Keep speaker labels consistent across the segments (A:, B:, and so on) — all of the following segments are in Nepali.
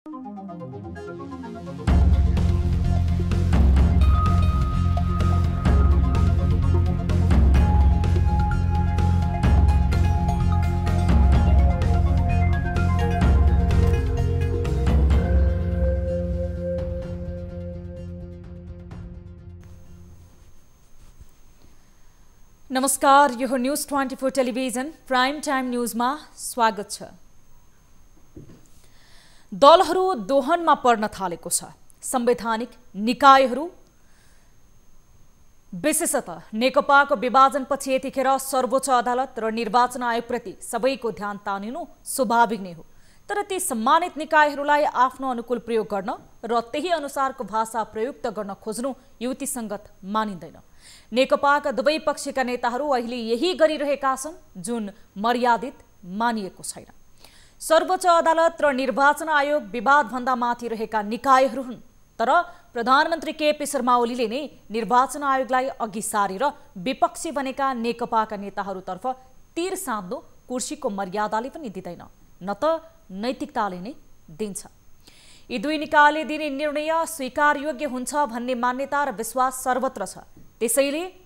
A: नमस्कार, यो न्यूज 24 टेलिभिजन प्राइम टाइम न्यूजमा स्वागत छ। दलहरू दोहनमा पर्न थालेको छ। संवैधानिक निकायहरू विशेषतः नेकपाको विभाजनपछि यतिखेर सर्वोच्च अदालत र निर्वाचन आयोगप्रति सबैको ध्यान तानिनु स्वाभाविक नै हो। तर ती सम्मानित निकायहरूलाई आफ्नो अनुकूल प्रयोग गर्न र त्यही अनुसारको भाषा प्रयुक्त गर्न खोज्नु युक्तिसङ्गत मानिँदैन। नेकपाका दुवै पक्षका नेताहरू अहिले यही गरिरहेका छन्, जुन मर्यादित मानिएको छैन। सर्वोच्च अदालत र निर्वाचन आयोग विवादभन्दा माथि रहेका निकायहरू हुन्। तर प्रधानमन्त्री केपी शर्मा ओलीले नै निर्वाचन आयोगलाई अघि सारेर विपक्षी बनेका नेकपाका नेताहरूतर्फ तीर साध्नु कुर्सीको मर्यादाले पनि दिँदैन, न त नैतिकताले नै दिन्छ। यी दुई निकायले दिने निर्णय स्वीकारयोग्य हुन्छ भन्ने मान्यता र विश्वास सर्वत्र छ। त्यसैले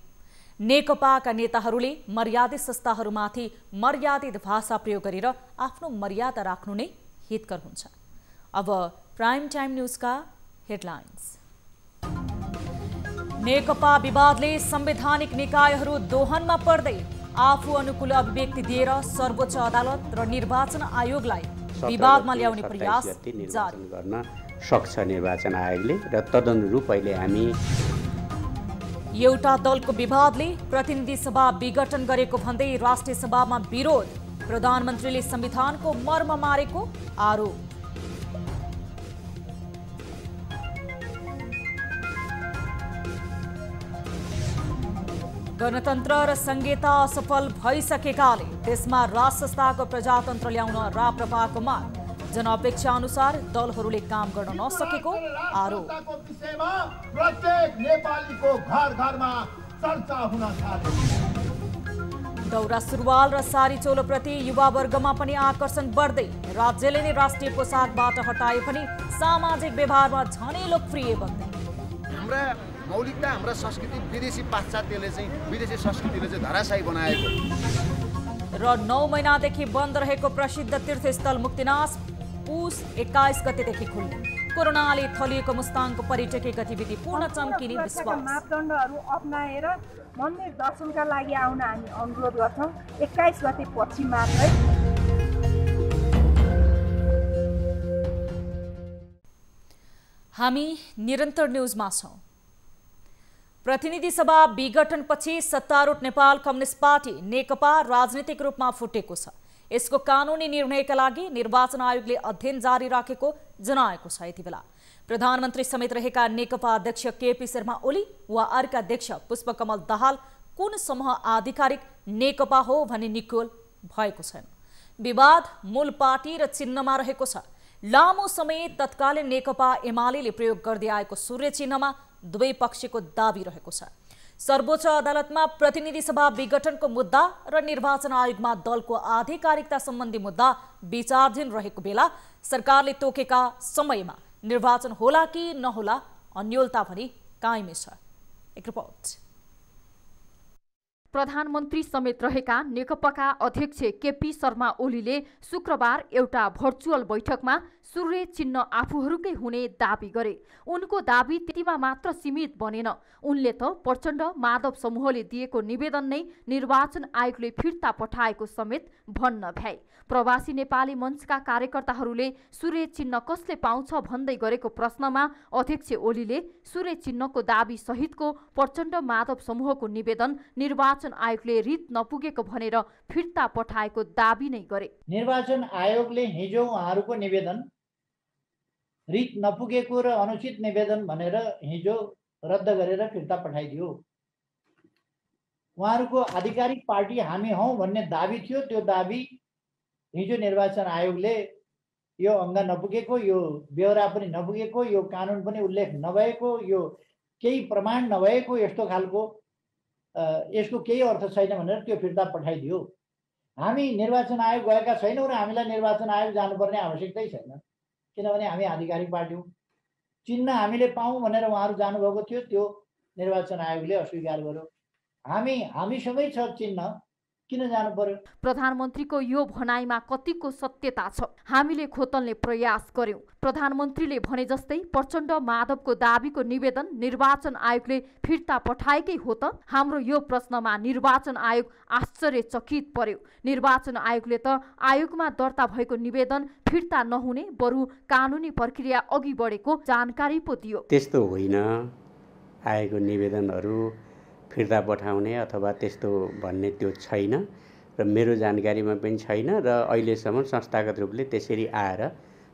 A: नेकपाका नेताहरूले मर्यादित संस्थाहरूमाथि मर्यादित भाषा प्रयोग गरेर आफ्नो मर्यादा राख्नु नै हितकर हुन्छ। अब प्राइम टाइम न्यूजका हेडलाइन्स। नेकपा विवादले संवैधानिक निकायहरू दोहनमा पर्दै आफू अनुकूल अभिव्यक्ति दिएर सर्वोच्च अदालत र निर्वाचन आयोगलाई विवादमा ल्याउने प्रयास जारी
B: गर्न सक्छ निर्वाचन आयोगले र तदनुरूप अहिले हामी
A: एउटा दलको विवादले प्रतिनिधि सभा विघटन गरेको भन्दै राष्ट्रिय सभामा विरोध। प्रधानमन्त्रीले संविधानको मर्म मारेको आरोप। गणतन्त्र र संहिता असफल भइसकेकाले देशमा राज संस्थाको प्रजातन्त्र ल्याउन राप्रपाको माग। जनअपेक्षा अनुसार दलहरूले काम गर्न नसकेको आरोप।
C: प्रत्येक नेपालीको घर-घरमा चर्चा हुन थाल्यो।
A: दौरा सुरुवाल र सारी चोलोप्रति युवा वर्गमा पनि आकर्षण बढ्दै राज्यले नै राष्ट्रिय पोसाकबाट हटाए पनि सामाजिक व्यवहारमा झनै लोकप्रिय बन्दै।
D: हाम्रा मौलिकता, हाम्रा संस्कृति विदेशी पाश्चात्यले चाहिँ विदेशी संस्कृतिले चाहिँ धराशायी बनाएको
A: र 9 महिनादेखि बन्द रहेको प्रसिद्ध तीर्थस्थल मुक्तिनाथ पुस 21 गतेदेखि खुल्ने। कोरोनाले थलिएको मुस्ताङको पर्यटकीय गतिविधि पूर्ण चम्किने विश्वास।
E: मापदण्डहरू अपनाएर मन्दिर दर्शनका लागि आउन हामी अनुरोध गर्छौं। 21 गते पछि मात्रै।
A: हामी निरन्तर न्यूजमा छौं। प्रतिनिधि सभा विघटनपछि सत्तारूढ नेपाल कम्युनिस्ट पार्टी नेकपा राजनीतिक रूपमा फुटेको छ। यसको कानुनी निर्णयका लागि निर्वाचन आयोगले अध्ययन जारी राखेको जनाएको छ। यति बेला प्रधानमन्त्री समेत रहेका नेकपा अध्यक्ष केपी शर्मा ओली वा अर्का अध्यक्ष पुष्पकमल दाहाल कुन समूह आधिकारिक नेकपा हो भन्ने निकोल भएको छैन। विवाद मूल पार्टी र चिन्हमा रहेको छ। लामो समय तत्कालीन नेकपा एमाले प्रयोग गर्दै आएको सूर्य चिन्हमा दुवै पक्षको दाबी रहेको छ। सर्वोच्च अदालतमा प्रतिनिधि सभा विघटनको मुद्दा र निर्वाचन आयोगमा दलको आधिकारिकता सम्बन्धी मुद्दा विचाराधीन रहेको बेला सरकारले तोकेका समयमा निर्वाचन होला कि नहोला अन्योलता पनि कायमै छ। एक रिपोर्ट।
F: प्रधानमन्त्री समेत रहेका नेकपाका अध्यक्ष केपी शर्मा ओलीले शुक्रबार एउटा भर्चुअल बैठकमा सूर्य चिन्ह आफूहरूकै हुने दाबी गरे। उनको दाबी त्यतिमा मात्र सीमित बनेन। उनले त प्रचण्ड माधव समूहले दिएको निवेदन नै निर्वाचन आयोगले फिर्ता पठाएको समेत भन्न भ्याए। प्रवासी नेपाली मञ्चका कार्यकर्ताहरूले सूर्य चिन्ह कसले पाउँछ भन्दै गरेको प्रश्नमा अध्यक्ष ओलीले सूर्य चिन्हको दाबी सहितको प्रचण्ड माधव समूहको निवेदन निर्वाचन आयोगले रित नपुगेको भनेर फिर्ता पठाएको दाबी नै गरे।
G: निर्वाचन आयोगले हिजो उहाँहरूको निवेदन रित नपुगेको र अनुचित निवेदन भनेर हिजो रद्द गरेर फिर्ता पठाइदियो। उहाँहरूको आधिकारिक पार्टी हामी हौं भन्ने दाबी थियो। त्यो दाबी हिजो निर्वाचन आयोगले यो अंग नपुगेको, यो ब्यौरा पनि नपुगेको, यो कानुन पनि उल्लेख नभएको, यो केही प्रमाण नभएको, यस्तो खालको यसको केही अर्थ छैन भनेर त्यो फिर्ता पठाइदियो। हामी निर्वाचन आयोग गएका छैनौँ र हामीलाई निर्वाचन आयोग जानुपर्ने आवश्यकतै छैन। किनभने हामी आधिकारिक पार्टी हौँ। चिन्ह हामीले पाऊँ भनेर उहाँहरू जानुभएको थियो, त्यो निर्वाचन आयोगले अस्वीकार गर्यो। हामीसँगै छ चिन्ह, किन जानु पर्यो?
F: प्रधानमन्त्रीको यो भनाइमा कतिको सत्यता छ? हामीले खोतल्ने प्रयास गर्यौं। प्रधानमन्त्रीले भने जस्तै प्रचण्ड माधवको दाबीको निवेदन निर्वाचन आयोगले फिर्ता पठाएकै हो त? हाम्रो यो प्रश्नमा निर्वाचन आयोग आश्चर्यचकित पर्यो। निर्वाचन आयोगले त आयोगमा दर्ता भएको निवेदन फिर्ता नहुने बरु कानुनी प्रक्रिया अघि बढेको जानकारी पो दियो।
B: त्यस्तो होइन, आएको निवेदनहरू फिर्ता पठाउने अथवा त्यस्तो भन्ने त्यो छैन र मेरो जानकारीमा पनि छैन र अहिलेसम्म संस्थागत रूपले त्यसरी आएर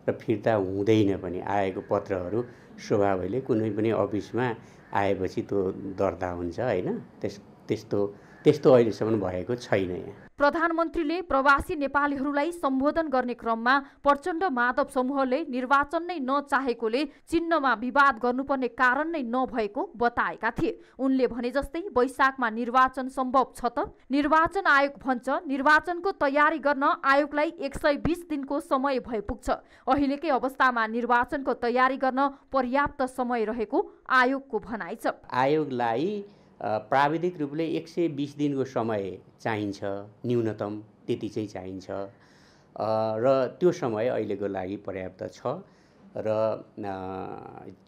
B: र फिर्ता हुँदैन पनि। आएको पत्रहरू स्वभावले कुनै पनि अफिसमा आएपछि त्यो दर्ता हुन्छ हैन, त्यस्तो अहिलेसम्म भएको छैन। यहाँ
F: प्रधानमन्त्रीले प्रवासी नेपालीहरूलाई सम्बोधन गर्ने क्रममा प्रचण्ड माधव समूहले निर्वाचन नै नचाहेकोले चिन्हमा विवाद गर्नुपर्ने कारण नै नभएको बताएका थिए। उनले भने जस्तै वैशाखमा निर्वाचन सम्भव छ त? निर्वाचन आयोग भन्छ निर्वाचनको तयारी गर्न आयोगलाई 120 दिनको समय भए पुग्छ। अहिलेकै अवस्थामा निर्वाचनको तयारी गर्न पर्याप्त समय रहेको आयोगको भनाइ छ।
B: आयोगलाई प्राविधिक रूपले 120 दिनको समय चाहिन्छ, न्यूनतम त्यति चाहिँ चाहिन्छ र त्यो समय अहिलेको लागि पर्याप्त छ र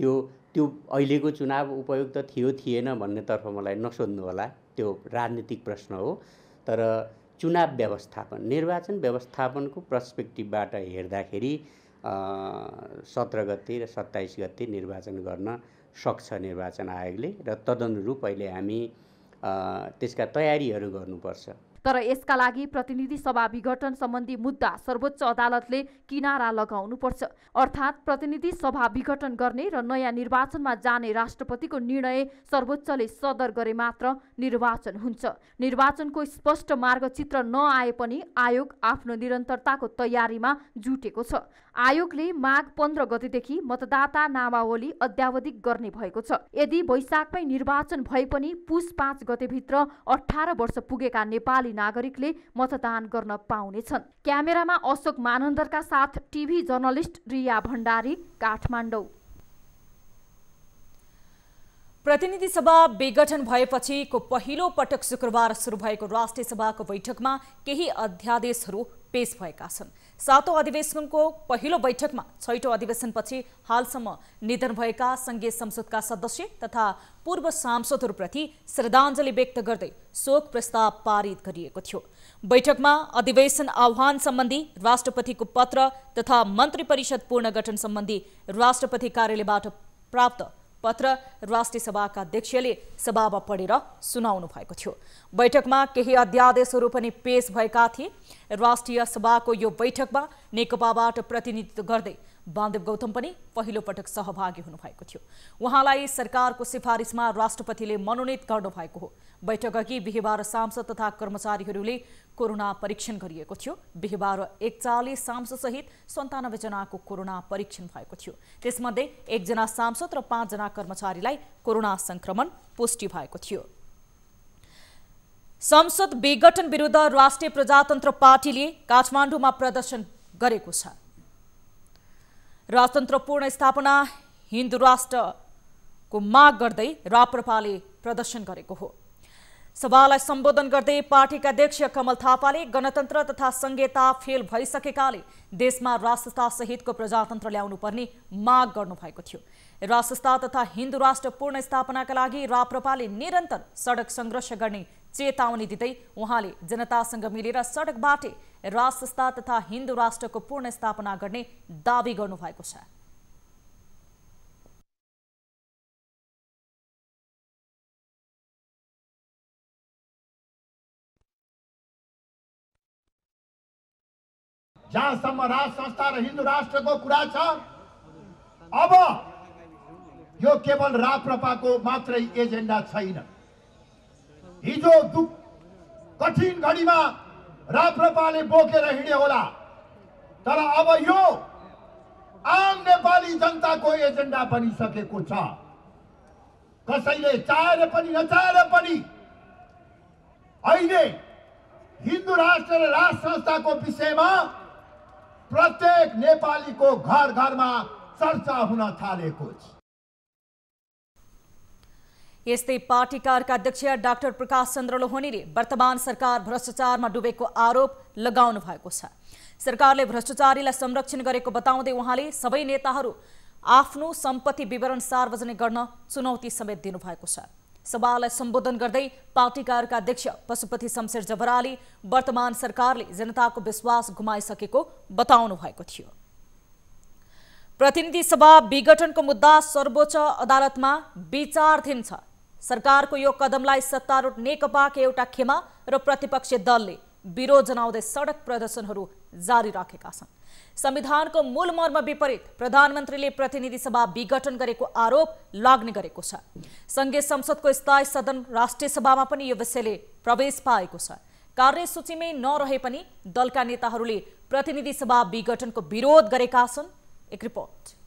B: त्यो अहिलेको चुनाव उपयुक्त थियो थिएन भन्नेतर्फ मलाई नसोध्नु होला, त्यो राजनीतिक प्रश्न हो। तर चुनाव व्यवस्थापन, निर्वाचन व्यवस्थापनको पर्सपेक्टिभबाट हेर्दाखेरि 17 गते र 27 गते निर्वाचन गर्न सक्छ निर्वाचन आयोगले र तदनुरूप अहिले हामी त्यसका तयारीहरू गर्नुपर्छ।
F: तर यसका लागि प्रतिनिधि सभा विघटन सम्बन्धी मुद्दा सर्वोच्च अदालतले किनारा लगाउनुपर्छ। अर्थात् प्रतिनिधि सभा विघटन गर्ने र नयाँ निर्वाचनमा जाने राष्ट्रपतिको निर्णय सर्वोच्चले सदर गरे मात्र निर्वाचन हुन्छ। निर्वाचनको स्पष्ट मार्गचित्र नआए पनि आयोग आफ्नो निरन्तरताको तयारीमा जुटेको छ। आयोगले माघ 15 गतेदेखि मतदाता नामावली अद्यावधिक गर्ने भएको छ। यदि वैशाखमै निर्वाचन भए पनि पुस 5 गतेभित्र 18 वर्ष पुगेका नेपाली नागरिकले मतदान गर्न पाउनेछन्। क्यामेरामा अशोक मानन्दरका साथ टिभी जर्नलिस्ट रिया भण्डारी, काठमाडौँ।
A: प्रतिनिधि सभा विघटन भएपछिको पहिलो पटक शुक्रबार सुरु भएको राष्ट्रिय सभाको बैठकमा केही अध्यादेशहरू पेश भएका छन्। 7औं अधिवेशनको पहिलो बैठकमा 6औं अधिवेशनपछि हालसम्म निधन भएका संघीय संसदका सदस्य तथा पूर्व सांसदहरूप्रति श्रद्धाञ्जली व्यक्त गर्दै शोक प्रस्ताव पारित गरिएको थियो। बैठकमा अधिवेशन आह्वान सम्बन्धी राष्ट्रपतिको पत्र तथा मन्त्री परिषद पुनर्गठन सम्बन्धी राष्ट्रपति कार्यालयबाट प्राप्त पत्र राष्ट्रिय सभाका अध्यक्षले सभामा पढेर सुनाउनु भएको थियो। बैठकमा केही अध्यादेशहरू पनि पेश भएका थिए। राष्ट्रिय सभाको यो बैठकमा नेकपाबाट प्रतिनिधित्व गर्दै वामदेव गौतम पनि पहिलो पटक सहभागी हुनुभएको थियो। उहाँलाई सरकारको सिफारिसमा राष्ट्रपतिले मनोनित गर्नुभएको हो। बैठक अघि बिहिबार सांसद तथा कर्मचारीहरूले कोरोना परीक्षण गरिएको थियो। बिहिबार 41 सांसदसहित 97 जनाको कोरोना परीक्षण भएको थियो। त्यसमध्ये 1 जना सांसद र 5 जना कर्मचारीलाई कोरोना संक्रमण पुष्टि भएको थियो। संसद विघटन विरुद्ध राष्ट्रिय प्रजातन्त्र पार्टीले काठमाडौँमा प्रदर्शन गरेको छ। राजतन्त्र पूर्ण स्थापना हिन्दू राष्ट्रको माग गर्दै राप्रपाले प्रदर्शन गरेको हो। सभालाई सम्बोधन गर्दै पार्टीका अध्यक्ष कमल थापाले गणतन्त्र तथा संघीयता फेल भइसकेकाले देशमा राष्ट्रता सहितको प्रजातन्त्र ल्याउनु पर्ने माग गर्नुभएको थियो। राष्ट्रता तथा हिन्दू राष्ट्र पूर्ण स्थापनाका लागि राप्रपाले निरन्तर सडक संघर्ष गर्ने चेतावनी दिँदै उहाँले जनतासँग मिलेर सडकबाटै राष्ट्रता तथा हिन्दू राष्ट्रको पूर्ण स्थापना गर्ने दावी गर्नुभएको छ।
C: जहाँसम्म राष्ट्र संस्था र हिन्दू राष्ट्रको कुरा छ, अब यो केवल राप्रपाको मात्रै एजेन्डा छैन। हिजो कठिन घडीमा राप्रपाले बोकेर हिँडे होला, तर अब यो आम नेपाली जनताको एजेन्डा बनिसकेको छ। कसैले चाहेर पनि नचाहेर पनि अहिले हिन्दू राष्ट्र र राष्ट्र संस्थाको विषयमा प्रत्येक नेपालीको घर घरमा चर्चा हुन थालेको छ।
A: यस्तै पार्टी कार्यालयका अध्यक्ष डाक्टर प्रकाश चन्द्र लोहनीले वर्तमान सरकार भ्रष्टाचारमा डुबेको आरोप लगाउनु भएको छ। सरकारले भ्रष्टाचारीलाई संरक्षण गरेको बताउँदै उहाँले सबै नेताहरू आफ्नो सम्पत्ति विवरण सार्वजनिक गर्न चुनौती समेत दिनुभएको छ। सभालाई सम्बोधन गर्दै पार्टी कार्यालयका अध्यक्ष पशुपति शमशेर जबराले वर्तमान सरकारले जनताको विश्वास गुमाइसकेको बताउनु भएको थियो। प्रतिनिधि सभा विघटनको मुद्दा सर्वोच्च अदालतमा विचाराधीन छ। सरकारको यो कदमलाई सत्तारूढ नेकपाका एउटा खेमा र प्रतिपक्षी दलले विरोध जनाउँदै सडक प्रदर्शनहरू जारी राखेका छन्। संविधानको मूल मर्म विपरीत प्रधानमन्त्रीले प्रतिनिधि सभा विघटन गरेको आरोप लाग्ने गरेको छ। संघीय संसदको स्थायी सदन राष्ट्रिय सभामा पनि यो विषयले प्रवेश पाएको छ। कार्यसूचीमै नरहे पनि दलका नेताहरूले प्रतिनिधि सभा विघटनको विरोध गरेका छन्। एक रिपोर्ट।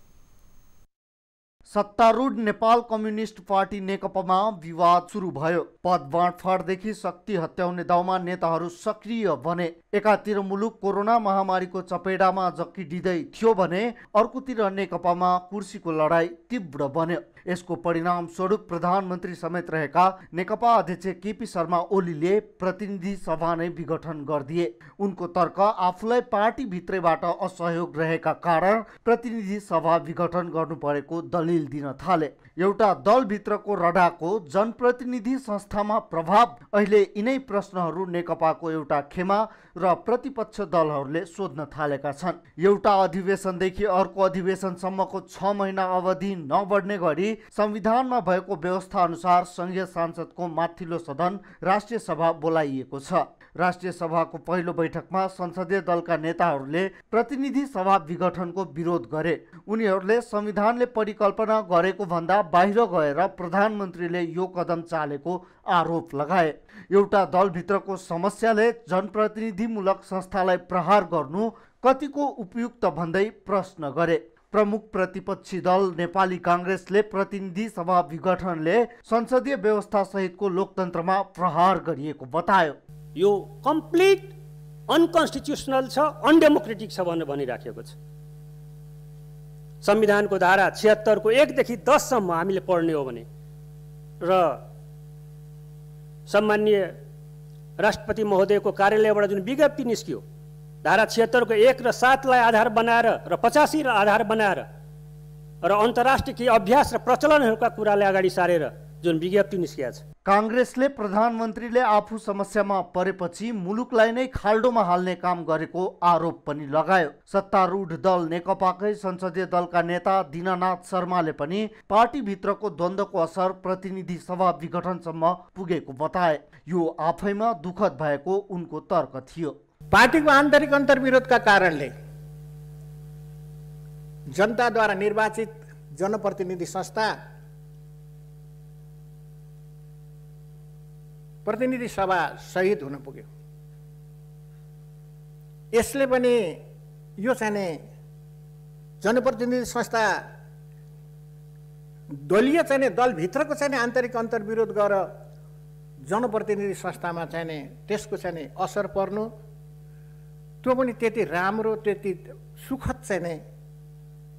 H: सत्तारूढ नेपाल कम्युनिस्ट पार्टी नेकपामा विवाद सुरु भयो। पद बाँडफाँडदेखि शक्ति हत्याउने दाउमा नेताहरू सक्रिय बने। एकातिर मुलुक कोरोना महामारीको चपेटामा जक्किँदै थियो भने अर्कोतिर नेकपामा कुर्सीको लडाई तीव्र बन्यो। यसको परिणाम स्वरूप प्रधानमन्त्री समेत रहेका नेकपा अध्यक्ष केपी शर्मा ओलीले प्रतिनिधि सभा नै विघटन गरिदिए। उनको तर्क आफूलाई पार्टी भित्रैबाट असहयोग रहेका कारण प्रतिनिधि सभा विघटन गर्नु परेको दलिल दिन थाले। एउटा दलभित्रको रडाको जनप्रतिनिधि संस्थामा प्रभाव अहिले यिनै प्रश्नहरू नेकपाको एउटा खेमा र प्रतिपक्ष दलहरूले सोध्न थालेका छन्। एउटा अधिवेशनदेखि अर्को अधिवेशनसम्मको 6 महिना अवधि नबढ्ने गरी संविधानमा भएको व्यवस्था अनुसार संघीय सांसदको माथिल्लो सदन राष्ट्रिय सभा बोलाइएको छ। राष्ट्रिय सभाको पहिलो बैठकमा संसदीय दलका नेताहरूले प्रतिनिधि सभा विघटनको विरोध गरे। उनीहरूले संविधानले परिकल्पना गरेको भन्दा बाहिर गएर प्रधानमन्त्रीले यो कदम चालेको आरोप लगाए। एउटा दलभित्रको समस्याले जनप्रतिनिधिमूलक संस्थालाई प्रहार गर्नु कतिको उपयुक्त भन्दै प्रश्न गरे। प्रमुख प्रतिपक्षी दल नेपाली कांग्रेसले प्रतिनिधि सभा विघटनले संसदीय व्यवस्था सहितको लोकतन्त्रमा प्रहार गरिएको बतायो।
I: यो कम्प्लिट अनकन्स्टिट्युसनल छ, अनडेमोक्रेटिक छ भनेर भनिराखेको छ। संविधानको धारा 76 को 1 देखि 10 सम्म हामीले पढ्ने हो भने र सम्माननीय राष्ट्रपति महोदयको कार्यालयबाट जुन विज्ञप्ति निस्कियो धारा 76 को 1 र 7 लाई आधार बनाएर र 85 र आधार बनाएर र अन्तर्राष्ट्रिय केही अभ्यास र प्रचलनहरूका कुरालाई अगाडि सारेर जुन विज्ञप्ति निस्किएको छ।
H: कांग्रेसले प्रधानमन्त्रीले आफू समस्यामा परेपछि मुलुकलाई नै खाल्डोमा हाल्ने काम गरेको आरोप पनि लगायो। सत्तारूढ दल नेकपाकै संसदीय दलका नेता दीनानाथ शर्माले पनि पार्टीभित्रको द्वन्द्वको असर प्रतिनिधि सभा विघटनसम्म पुगेको बताए। यो आफैमा दुःखद भएको उनको तर्क थियो।
J: पार्टीको आन्तरिक अन्तर्विरोधका कारणले जनताद्वारा निर्वाचित जनप्रतिनिधि संस्था प्रतिनिधि सभा शहीद हुन पुग्यो। यसले पनि यो चाहिँ जनप्रतिनिधि संस्था दलीय चाहिँ दलभित्रको चाहिँ आन्तरिक अन्तर्विरोध गरेर जनप्रतिनिधि संस्थामा चाहिँ त्यसको चाहिँ असर पर्नु त्यो पनि त्यति राम्रो त्यति सुखद चाहिँ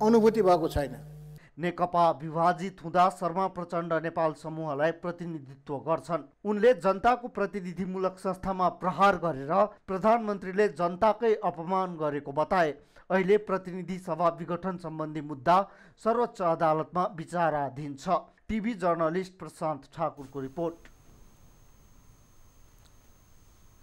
J: अनुभूति भएको छैन।
H: नेकपा विभाजित हुँदा शर्मा प्रचण्ड नेपाल समूहलाई प्रतिनिधित्व गर्छन्। उनले जनताको प्रतिनिधिमूलक संस्थामा प्रहार गरेर प्रधानमन्त्रीले जनताकै अपमान गरेको बताए। अहिले प्रतिनिधि सभा विघटन सम्बन्धी मुद्दा सर्वोच्च अदालतमा विचाराधीन छ। टिभी जर्नलिस्ट प्रशान्त ठाकुरको रिपोर्ट।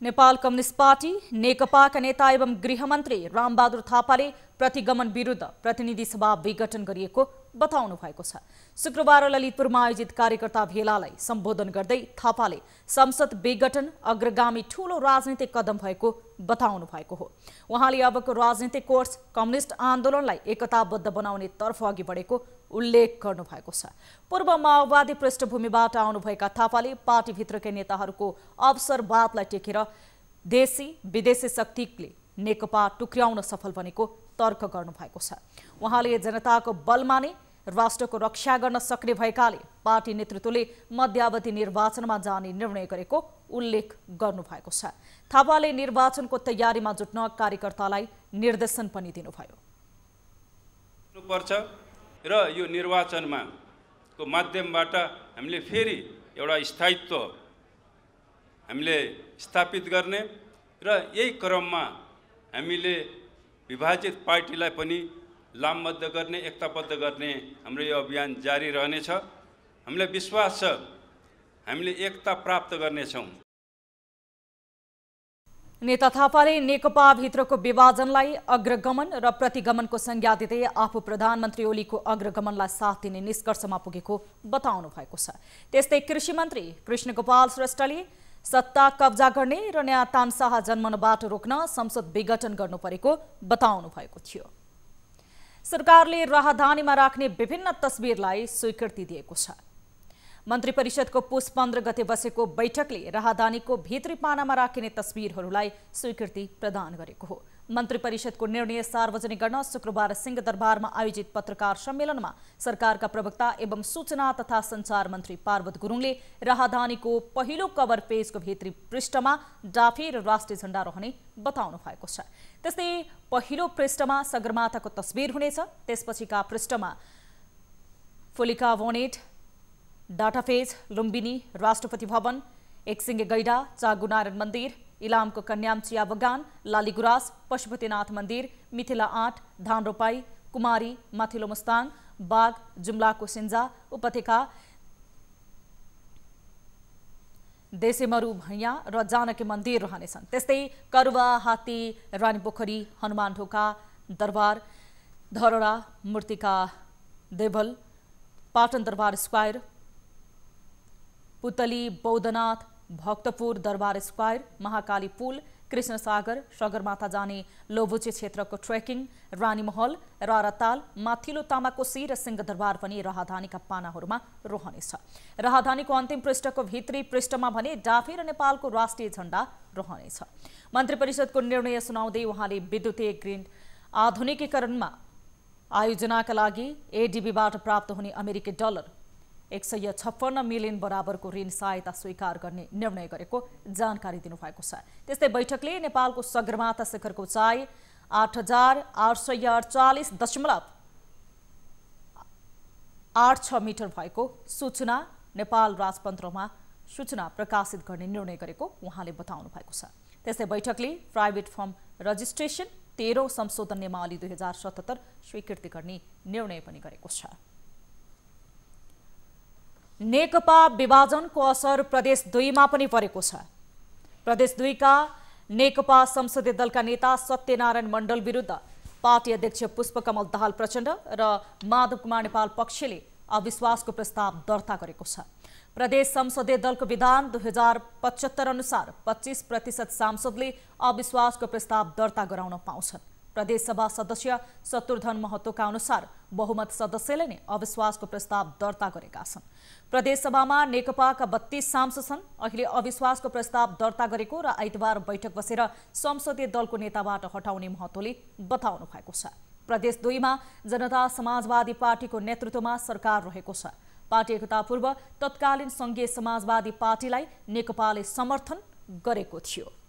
A: नेपाल कम्युनिस्ट पार्टी नेकपाका नेता एवं गृहमन्त्री रामबहादुर थापाले प्रतिगमन विरुद्ध प्रतिनिधि सभा विघटन गरिएको बताउनु भएको छ। शुक्रबार ललितपुरमा आयोजित कार्यकर्ता भेलालाई सम्बोधन गर्दै थापाले संसद विघटन अग्रगामी ठूलो राजनीतिक कदम भएको बताउनु भएको हो। उहाँले अबको राजनीतिक कोर्स कम्युनिस्ट आन्दोलनलाई एकताबद्ध बनाउने तर्फ अघि बढेको उल्लेख गर्नु भएको छ। पूर्व माओवादी पृष्ठभूमिबाट आउनुभएका थापाले पार्टीभित्रकै नेताहरूको अवसरवादलाई टेकेर देशी विदेशी शक्तिले नेकपा टुक्र्याउन सफल बनेको तर्क गर्नु भएको छ। उहाँले जनताको बलमा नै राष्ट्रको रक्षा गर्न सक्ने भएकाले पार्टी नेतृत्वले मध्यावधि निर्वाचनमा जाने निर्णय गरेको उल्लेख गर्नुभएको छ। थापाले निर्वाचनको तयारीमा जुट्न कार्यकर्तालाई निर्देशन पनि दिनुभयो।
K: पर्छ र यो निर्वाचनमा को माध्यमबाट हामीले फेरि एउटा स्थायित्व हामीले स्थापित गर्ने र यही क्रममा हामीले विभाजित पार्टीलाई पनि लामबद्ध गर्ने, एकताबद्ध गर्ने हाम्रो यो अभियान जारी रहनेछ। हामीलाई विश्वास छ हामीले एकता प्राप्त गर्नेछौँ।
A: नेता थापाले नेकपा भित्रको विभाजनलाई अग्रगमन र प्रतिगमनको संज्ञा दिँदै आफू प्रधानमन्त्री ओलीको अग्रगमनलाई साथ दिने निष्कर्षमा पुगेको बताउनु भएको छ। त्यस्तै कृषि मन्त्री कृष्णगोपाल श्रेष्ठले सत्ता कब्जा गर्ने र नयाँ तानशाह जन्मनबाट रोक्न संसद विघटन गर्नु परेको बताउनु भएको थियो। सरकारले राहदानीमा राख्ने विभिन्न तस्बिरलाई स्वीकृति दिएको छ। मन्त्री परिषदको पुस 15 गते बसेको बैठकले राहदानीको भित्री पानामा राखिने तस्बिरहरूलाई स्वीकृति प्रदान गरेको हो। मन्त्री परिषदको निर्णय सार्वजनिक गर्न शुक्रबार सिंहदरबारमा आयोजित पत्रकार सम्मेलनमा सरकारका प्रवक्ता एवं सूचना तथा सञ्चार मन्त्री पार्वत गुरुङले राहदानीको पहिलो कभर पेजको भित्री पृष्ठमा डाफी र राष्ट्रिय झण्डा रहने बताउनु भएको छ। त्यस्तै पहिलो पृष्ठमा सगरमाथाको तस्बिर हुनेछ। त्यसपछिका पृष्ठमा फुलिका वोनेट, डाटाफेज, लुम्बिनी, राष्ट्रपति भवन, एकसिंगे गैडा, चागुनारायण मन्दिर, इलामको कन्याम चिया बगान, लालीगुराँस, पशुपतिनाथ मन्दिर, मिथिला 8, धान रोपाई, कुमारी, माथिल्लो मुस्ताङ, बाग, जुम्लाको सिन्जा उपत्यका, देसेमरु भैया र जानकी मन्दिर रहनेछन्। त्यस्तै करुवा, हात्ती, रानीपोखरी, हनुमान ढोका, दरबार, धरडा, मूर्तिका देवल, पाटन दरबार स्क्वायर, पुतली, बौद्धनाथ, भक्तपुर दरबार स्क्वायर, महाकाली पुल, कृष्णसागर, सगरमाथा जाने लोबुचे क्षेत्रको ट्रेकिङ, रानीमहल, राराताल, माथिल्लो तामाकोसी र सिंहदरबार पनि राहदानीका पानाहरूमा रहनेछ। राहदानीको अन्तिम पृष्ठको भित्री पृष्ठमा भने डाफी र नेपालको राष्ट्रिय झण्डा रहनेछ। मन्त्री परिषदको निर्णय सुनाउँदै उहाँले विद्युतीय ग्रिड आधुनिकीकरणमा आयोजनाका लागि एडीबीबाट प्राप्त हुने अमेरिकी डलर 156 मिलियन बराबरको ऋण सहायता स्वीकार गर्ने निर्णय गरेको जानकारी दिनुभएको छ। त्यस्तै बैठकले नेपालको सगरमाथा शिखरको उचाइ 8848.86 मिटर भएको सूचना नेपाल राजपत्रमा सूचना प्रकाशित गर्ने निर्णय गरेको उहाँले बताउनु भएको छ। त्यस्तै बैठकले प्राइभेट फर्म रजिस्ट्रेसन 13औं संशोधन नियमावली 2077 स्वीकृति गर्ने निर्णय पनि गरेको छ। नेकपा विभाजनको असर प्रदेश 2 मा पनि परेको छ। प्रदेश 2 का नेकपा संसदीय दलका नेता सत्यनारायण मण्डल विरुद्ध पार्टी अध्यक्ष पुष्पकमल दाहाल प्रचण्ड र माधव कुमार नेपाल पक्षले अविश्वासको प्रस्ताव दर्ता गरेको छ। प्रदेश संसदीय दलको विधान 2075 अनुसार 25% सांसदले अविश्वासको प्रस्ताव दर्ता गराउन पाउँछन्। प्रदेश सभा सदस्य शत्रुधन महतोका अनुसार बहुमत सदस्यले नै अविश्वासको प्रस्ताव दर्ता गरेका छन्। प्रदेश सभामा नेकपाका 32 सांसद छन्। अहिले अविश्वासको प्रस्ताव दर्ता गरेको र आइतबार बैठक बसेर संसदीय दलको नेताबाट हटाउने महतोले बताउनु भएको छ। प्रदेश 2 मा जनता समाजवादी पार्टीको नेतृत्वमा सरकार रहेको छ। पार्टी एकता पूर्व तत्कालीन संघीय समाजवादी पार्टीलाई नेकपाले समर्थन गरेको थियो।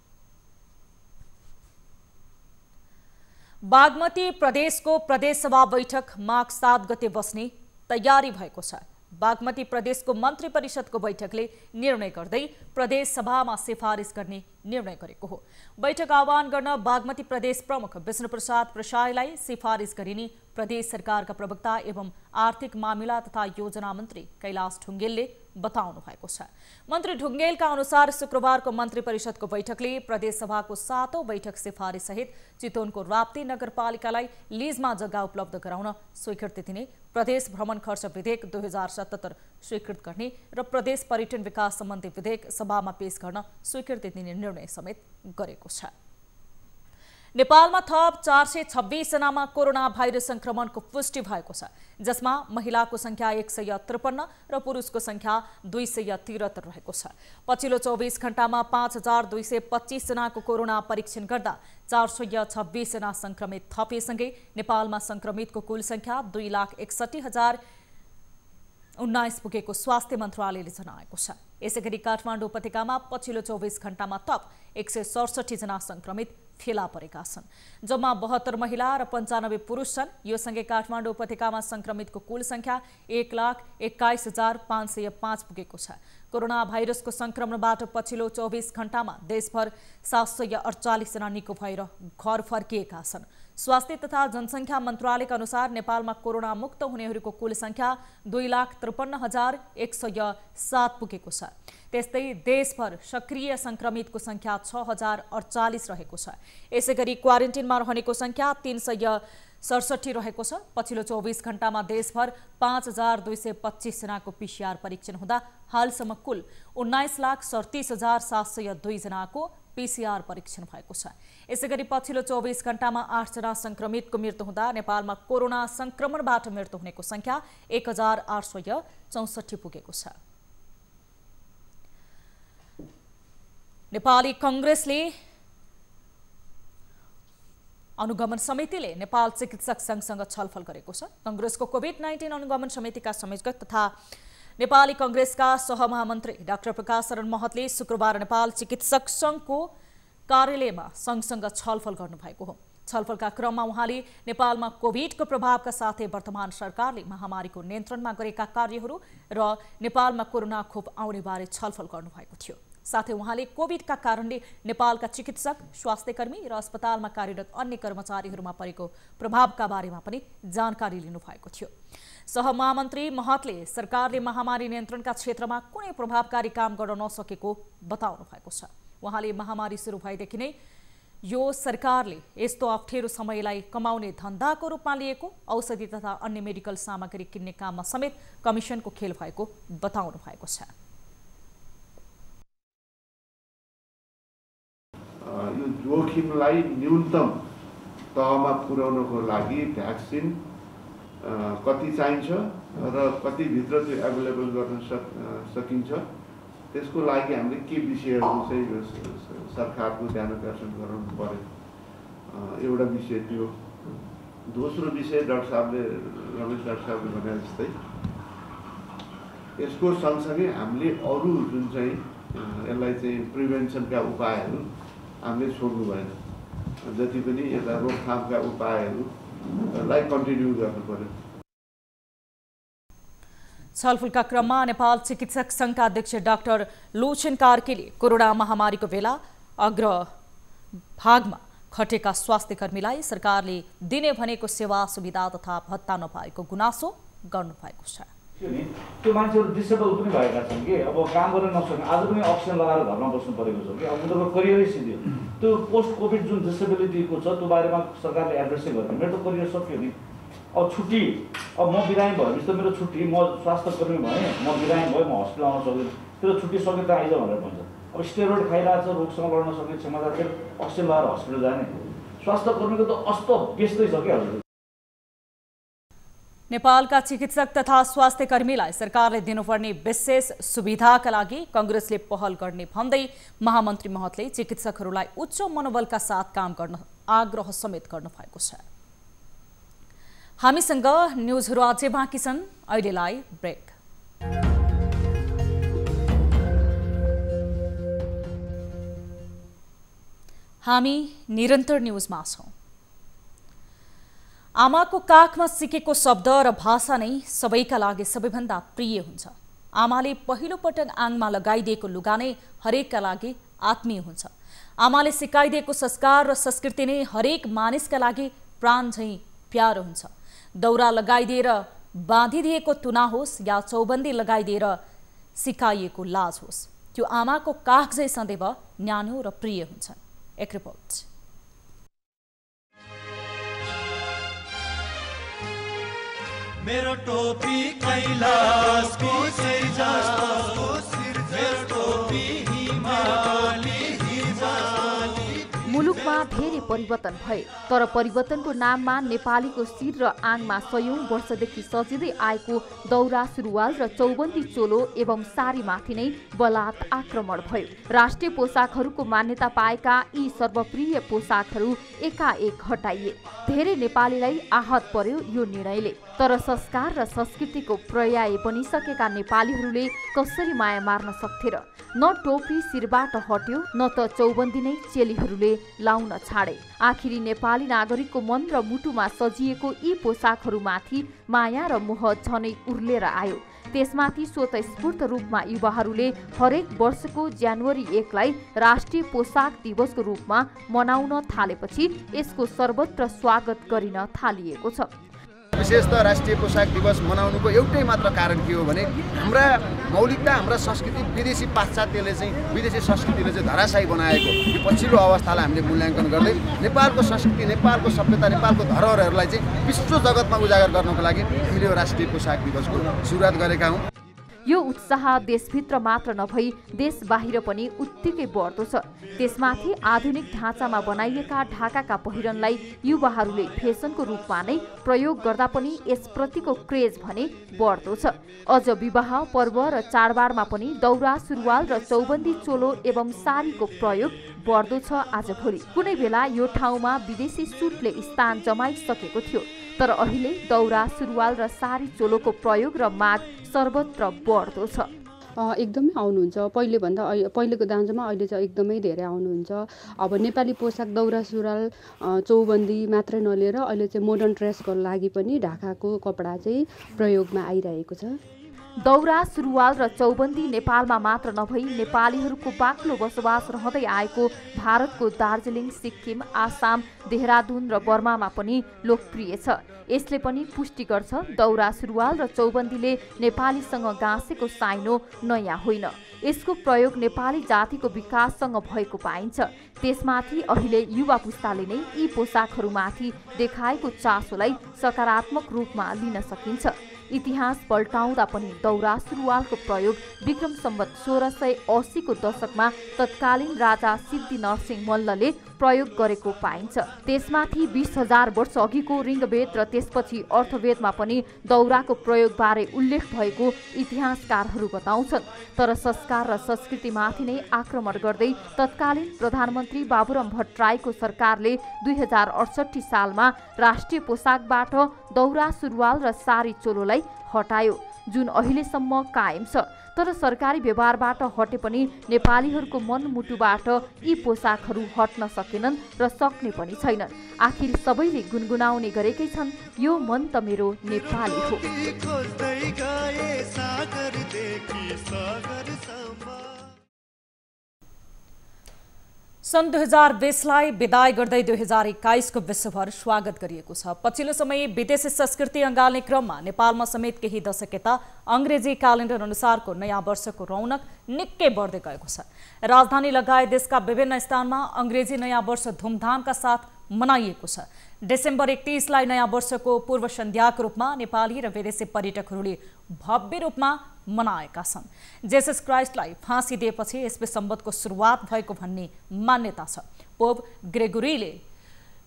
A: बागमती प्रदेशको प्रदेशसभा बैठक माघ 7 गते बस्ने तयारी भएको छ। बागमती प्रदेशको मन्त्री परिषदको बैठकले निर्णय गर्दै प्रदेश सभामा सिफारिस गर्ने निर्णय गरेको हो। बैठक आह्वान गर्न बागमती प्रदेश प्रमुख विष्णुप्रसाद प्रसाईलाई सिफारिस गरिने प्रदेश सरकारका प्रवक्ता एवं आर्थिक मामिला तथा योजना मन्त्री कैलाश ढुङ्गेलले बताउनु भएको छ। मन्त्री ढुङ्गेलका अनुसार शुक्रबारको मन्त्री परिषदको बैठकले प्रदेश सभाको 7औं बैठक सिफारिस सहित चितवनको राप्ती नगरपालिकालाई लिजमा जग्गा उपलब्ध गराउन स्वीकृति दिने, प्रदेश भ्रमण खर्च विधेयक 2077 स्वीकृत गर्ने र प्रदेश पर्यटन विकास सम्बन्धी विधेयक सभामा पेश गर्न स्वीकृति दिने निर्णय समेत गरेको छ। नेपालमा थप 426 जनामा कोरोना भाइरस संक्रमणको पुष्टि भएको छ, जसमा महिलाको संख्या 153 र पुरुषको संख्या 273 रहेको छ। पछिल्लो 24 घण्टामा 5225 जनाको कोरोना परीक्षण गर्दा 426 जना संक्रमित थपेसँगै नेपालमा संक्रमितको कुल संख्या 2,61,019 पुगेको स्वास्थ्य मन्त्रालयले जनाएको छ। यसैगरी काठमाडौँ उपत्यकामा पछिल्लो 24 घण्टामा थप 167 जना संक्रमित फेला परेका छन्। जम्मा 72 महिला र 95 पुरुष छन्। यो सँगै काठमाडौँ उपत्यकामा संक्रमितको कुल संख्या 1,21,505 पुगेको छ। कोरोना भाइरसको संक्रमणबाट पछिल्लो 24 घण्टामा देशभर 748 जना निको भएर घर फर्किएका छन्। स्वास्थ्य तथा जनसङ्ख्या मन्त्रालयका अनुसार नेपालमा कोरोना मुक्त हुनेहरूको कुल संख्या 2,53,107 पुगेको छ। त्यस्तै देशभर सक्रिय संक्रमितको संख्या 6,048 रहेको छ। यसैगरी क्वारेन्टिनमा रहनेको संख्या 367 रहेको छ। पछिल्लो 24 घण्टामा देशभर 5,225 जनाको PCR परीक्षण हुँदा हालसम्म कुल 19,37,702 जनाको PCR परीक्षण भएको छ। यसैगरी पछिल्लो 24 घण्टामा 8 जना संक्रमितको मृत्यु हुँदा नेपालमा कोरोना संक्रमणबाट मृत्यु हुनेको संख्या 1,864 पुगेको छ। नेपाली कांग्रेसले अनुगमन समितिले नेपाल चिकित्सक संघसँग छलफल गरेको छ। कांग्रेसको कोभिड-19 अनुगमन समितिका संयोजक तथा नेपाली कांग्रेसका सहमहामन्त्री डाक्टर प्रकाश शरण महतले शुक्रबार नेपाल चिकित्सक संघको कार्यालयमा संघसँग छलफल गर्नुभएको हो। छलफलका क्रममा उहाँले नेपालमा कोभिडको प्रभावका साथै वर्तमान सरकारले महामारीको नियन्त्रणमा गरेका कार्यहरू र नेपालमा कोरोना खोप आउने बारे छलफल गर्नुभएको थियो। साथै उहाँले कोभिडका कारणले नेपालका चिकित्सक, स्वास्थ्यकर्मी र अस्पतालमा कार्यरत अन्य कर्मचारीहरूमा परेको प्रभावका बारेमा पनि जानकारी लिनुभएको थियो। सहमहामन्त्री महतले सरकारले महामारी नियन्त्रणका क्षेत्रमा कुनै प्रभावकारी काम गर्न नसकेको बताउनु भएको छ। उहाँले महामारी सुरु भएदेखि नै यो सरकारले यस्तो अप्ठ्यारो समयलाई कमाउने धन्दाको रूपमा लिएको औषधि तथा अन्य मेडिकल सामग्री किन्ने काममा समेत कमिसनको खेल भएको बताउनु भएको छ।
L: यो जोखिमलाई न्यूनतम तहमा पुर्याउनको लागि भ्याक्सिन कति चाहिन्छ र कति भित्र त्यो एभाइलेबल गर्न सकिन्छ, त्यसको लागि हामीले के विषयहरू चाहिँ सरकारको ध्यान आकर्षण गराउनु पर्यो, एउटा विषय थियो। दोस्रो विषय रमेश डाक्टर साहबले भने जस्तै यसको सँगसँगै हामीले अरू जुन चाहिँ यसलाई चाहिँ प्रिभेन्सनका उपायहरू हामीले छोड्नु भएन। जति पनि यता रोकथामका उपायहरूलाई कन्टिन्यू गर्नु पर्यो।
A: छलफलका क्रममा नेपाल चिकित्सक संघका अध्यक्ष डाक्टर लोचन कार्कीले कोरोना महामारीको बेला अग्रभागमा खटेका स्वास्थ्यकर्मीलाई सरकारले दिने भनेको सेवा सुविधा तथा भत्ता नपाएको गुनासो गर्नुभएको छ।
M: त्यो मान्छेहरू डिसेबल पनि भएका छन् कि अब काम गर्न नसक्ने, आज पनि अक्सिजन लगाएर घरमा बस्नु परेको छ कि अब उनीहरूको करियरै सिध्यो। त्यो पोस्ट कोभिड जुन डिसेबिलिटीको छ त्यो बारेमा सरकारले एड्रेसै गर्दैन। मेरो त करियर सक्यो नि। अब छुट्टी, अब म बिरामी भएपछि त मेरो छुट्टी, म स्वास्थ्यकर्मी भएँ, म बिरामी भएँ, म हस्पिटल आउन सक्दिनँ, त्यो छुट्टी सक्यो त आइज भनेर भन्छ। अब स्टेरोइड खाइरहेको छ, रोगसँग लड्न सक्ने क्षमता थियो, अक्सिजन लगाएर हस्पिटल जाने। स्वास्थ्यकर्मीको त अस्त व्यस्तै छ क्या हजुर।
A: नेपालका चिकित्सक तथा स्वास्थ्यकर्मीलाई सरकारले दिनुपर्ने विशेष सुविधाका लागि कांग्रेसले पहल गर्ने भन्दै महामन्त्री महतले चिकित्सकहरूलाई उच्च मनोबलका साथ काम गर्न आग्रह समेत गर्नुभएको छ। हामीसँग न्युजहरू अझै बाँकी छन्, अहिलेलाई ब्रेक। हामी निरन्तर न्युजमा छौं। आमाको काखमा सिकेको शब्द र भाषा नै सबैका लागि सबैभन्दा प्रिय हुन्छ। आमाले पहिलो पटक आङमा लगाइदिएको लुगा नै हरेकका लागि आत्मीय हुन्छ। आमाले सिकाइदिएको संस्कार र संस्कृति नै हरेक मानिसका लागि प्राण झैं प्यारो हुन्छ। दौरा लगाइदिएर बाँधिदिएको तुना होस् या चौबन्दी लगाइदिएर सिकाइएको लाज होस्, त्यो आमाको काख झैं सदैव न्यानो र प्रिय हुन्छ। एक रिपोर्ट।
N: मेरो टोपी कैलाशको सिर जस्तो, मेरो टोपी हिमाली हिमाली।
F: मुलुक रूपमा धेरै परिवर्तन भए, तर परिवर्तनको नाममा नेपालीको शिर र आङमा 100औं वर्षदेखि सजिँदै आएको दौरा सुरुवाल र चौबन्दी चोलो एवं सारीमाथि नै बलात् आक्रमण भयो। राष्ट्रिय पोसाकहरूको मान्यता पाएका यी सर्वप्रिय पोसाकहरू एकाएक हटाइए। धेरै नेपालीलाई आहत पर्यो यो निर्णयले, तर संस्कार र संस्कृतिको पर्याय बनिसकेका नेपालीहरूले कसरी माया मार्न सक्थे र? न टोपी शिरबाट हट्यो न त चौबन्दी नै चेलीहरूले लाउन छाडे। आखिरी नेपाली नागरिकको मन र मुटुमा सजिएको यी पोसाकहरूमाथि माया र मोह झनै उर्लेर आयो। त्यसमाथि स्वतस्फूर्त रूपमा युवाहरूले हरेक वर्षको जनवरी 1 लाई राष्ट्रिय पोसाक दिवसको रूपमा मनाउन थालेपछि यसको सर्वत्र स्वागत गरिन थालिएको छ।
D: विशेषतः राष्ट्रिय पोसाक दिवस मनाउनुको एउटै मात्र कारण के हो भने हाम्रा मौलिकता, हाम्रा संस्कृति विदेशी पाश्चात्यले चाहिँ विदेशी संस्कृतिले चाहिँ धराशायी बनाएको यो पछिल्लो अवस्थालाई हामीले मूल्याङ्कन गर्दै नेपालको संस्कृति, नेपालको सभ्यता, नेपालको धरोहरहरूलाई चाहिँ विश्व जगतमा उजागर गर्नको लागि हामीले यो राष्ट्रिय पोसाक दिवसको सुरुवात गरेका हौँ।
F: यो उत्साह देशभित्र मात्र नभई देश बाहिर पनि उत्तिकै बढ्दो छ। त्यसमाथि आधुनिक ढाँचामा बनाइएका ढाकाका पहिरनलाई युवाहरूले फेसनको रूपमा नै प्रयोग गर्दा पनि यसप्रतिको क्रेज भने बढ्दो छ। अझ विवाह, पर्व र चाडबाडमा पनि दौरा सुरुवाल र चौबन्दी चोलो एवं सारीको प्रयोग बढ्दो छ। आजभोलि कुनै बेला यो ठाउँमा विदेशी सुटले स्थान जमाइसकेको थियो, तर अहिले दौरा सुरुवाल र सारी चोलोको प्रयोग र माग सर्वत्र बढ्दो छ।
O: एकदमै आउनुहुन्छ। पहिलेको दाँजोमा अहिले चाहिँ एकदमै धेरै आउनुहुन्छ। अब नेपाली पोसाक दौरा सुरुवाल चौबन्दी मात्रै नलिएर अहिले चाहिँ मोडर्न ड्रेसको लागि पनि ढाकाको कपडा चाहिँ प्रयोगमा आइरहेको छ।
F: दौरा सुरुवाल र चौबन्दी नेपालमा मात्र नभई नेपालीहरूको बाक्लो बसोबास रहँदै आएको भारतको दार्जिलिङ, सिक्किम, आसाम, देहरादून र बर्मामा पनि लोकप्रिय छ। यसले पनि पुष्टि गर्छ दौरा सुरुवाल र चौबन्दीले नेपालीसँग गाँसेको साइनो नयाँ होइन। यसको प्रयोग नेपाली जातिको विकाससँग भएको पाइन्छ। त्यसमाथि अहिले युवा पुस्ताले नै यी पोसाकहरूमाथि देखाएको चासोलाई सकारात्मक रूपमा लिन सकिन्छ। इतिहास पल्टाउँदा पनि दौरा सुरुवालको प्रयोग विक्रम सम्वत 1680 को दशकमा तत्कालीन राजा सिद्धि नरसिंह मल्लले प्रयोग गरेको पाइन्छ। त्यसमाथि 20,000 वर्ष अघिको रिङ्गवेद र त्यसपछि अर्थवेदमा पनि दौराको प्रयोगबारे उल्लेख भएको इतिहासकारहरू बताउँछन्। तर संस्कार र संस्कृतिमाथि नै आक्रमण गर्दै तत्कालीन प्रधानमन्त्री बाबुराम भट्टराईको सरकारले 2068 सालमा राष्ट्रिय पोसाकबाट दौरा सुरुवाल र सारी चोलोलाई हटायो, जुन अहिलेसम्म कायम छ। तर सरकारी व्यवहारबाट हटे पनि नेपालीहरूको मनमुटुबाट यी पोसाकहरू हट्न सकेनन् र सक्ने पनि छैनन्। आखिर सबैले गुनगुनाउने गरेकै छन्, यो मन त मेरो नेपाली हो।
A: सन् 2020लाई विदाय गर्दै 2021 को विश्वभर स्वागत गरिएको छ। पछिल्लो समय विदेशी संस्कृति अँगाल्ने क्रममा नेपालमा समेत केही दशक यता अङ्ग्रेजी क्यालेन्डर अनुसारको नयाँ वर्षको रौनक निकै बढ्दै गएको छ। राजधानी लगायत देशका विभिन्न स्थानमा अङ्ग्रेजी नयाँ वर्ष धुमधामका साथ मनाइएको छ। डिसेम्बर 31 लाई नयाँ वर्षको पूर्व सन्ध्याको रूपमा नेपाली र विदेशी पर्यटकहरूले भव्य रूपमा मनाएका छन्। जेसस क्राइस्टलाई फाँसी दिएपछि यसै सम्बन्धको सुरुवात भएको भन्ने मान्यता छ। पोप ग्रेगोरीले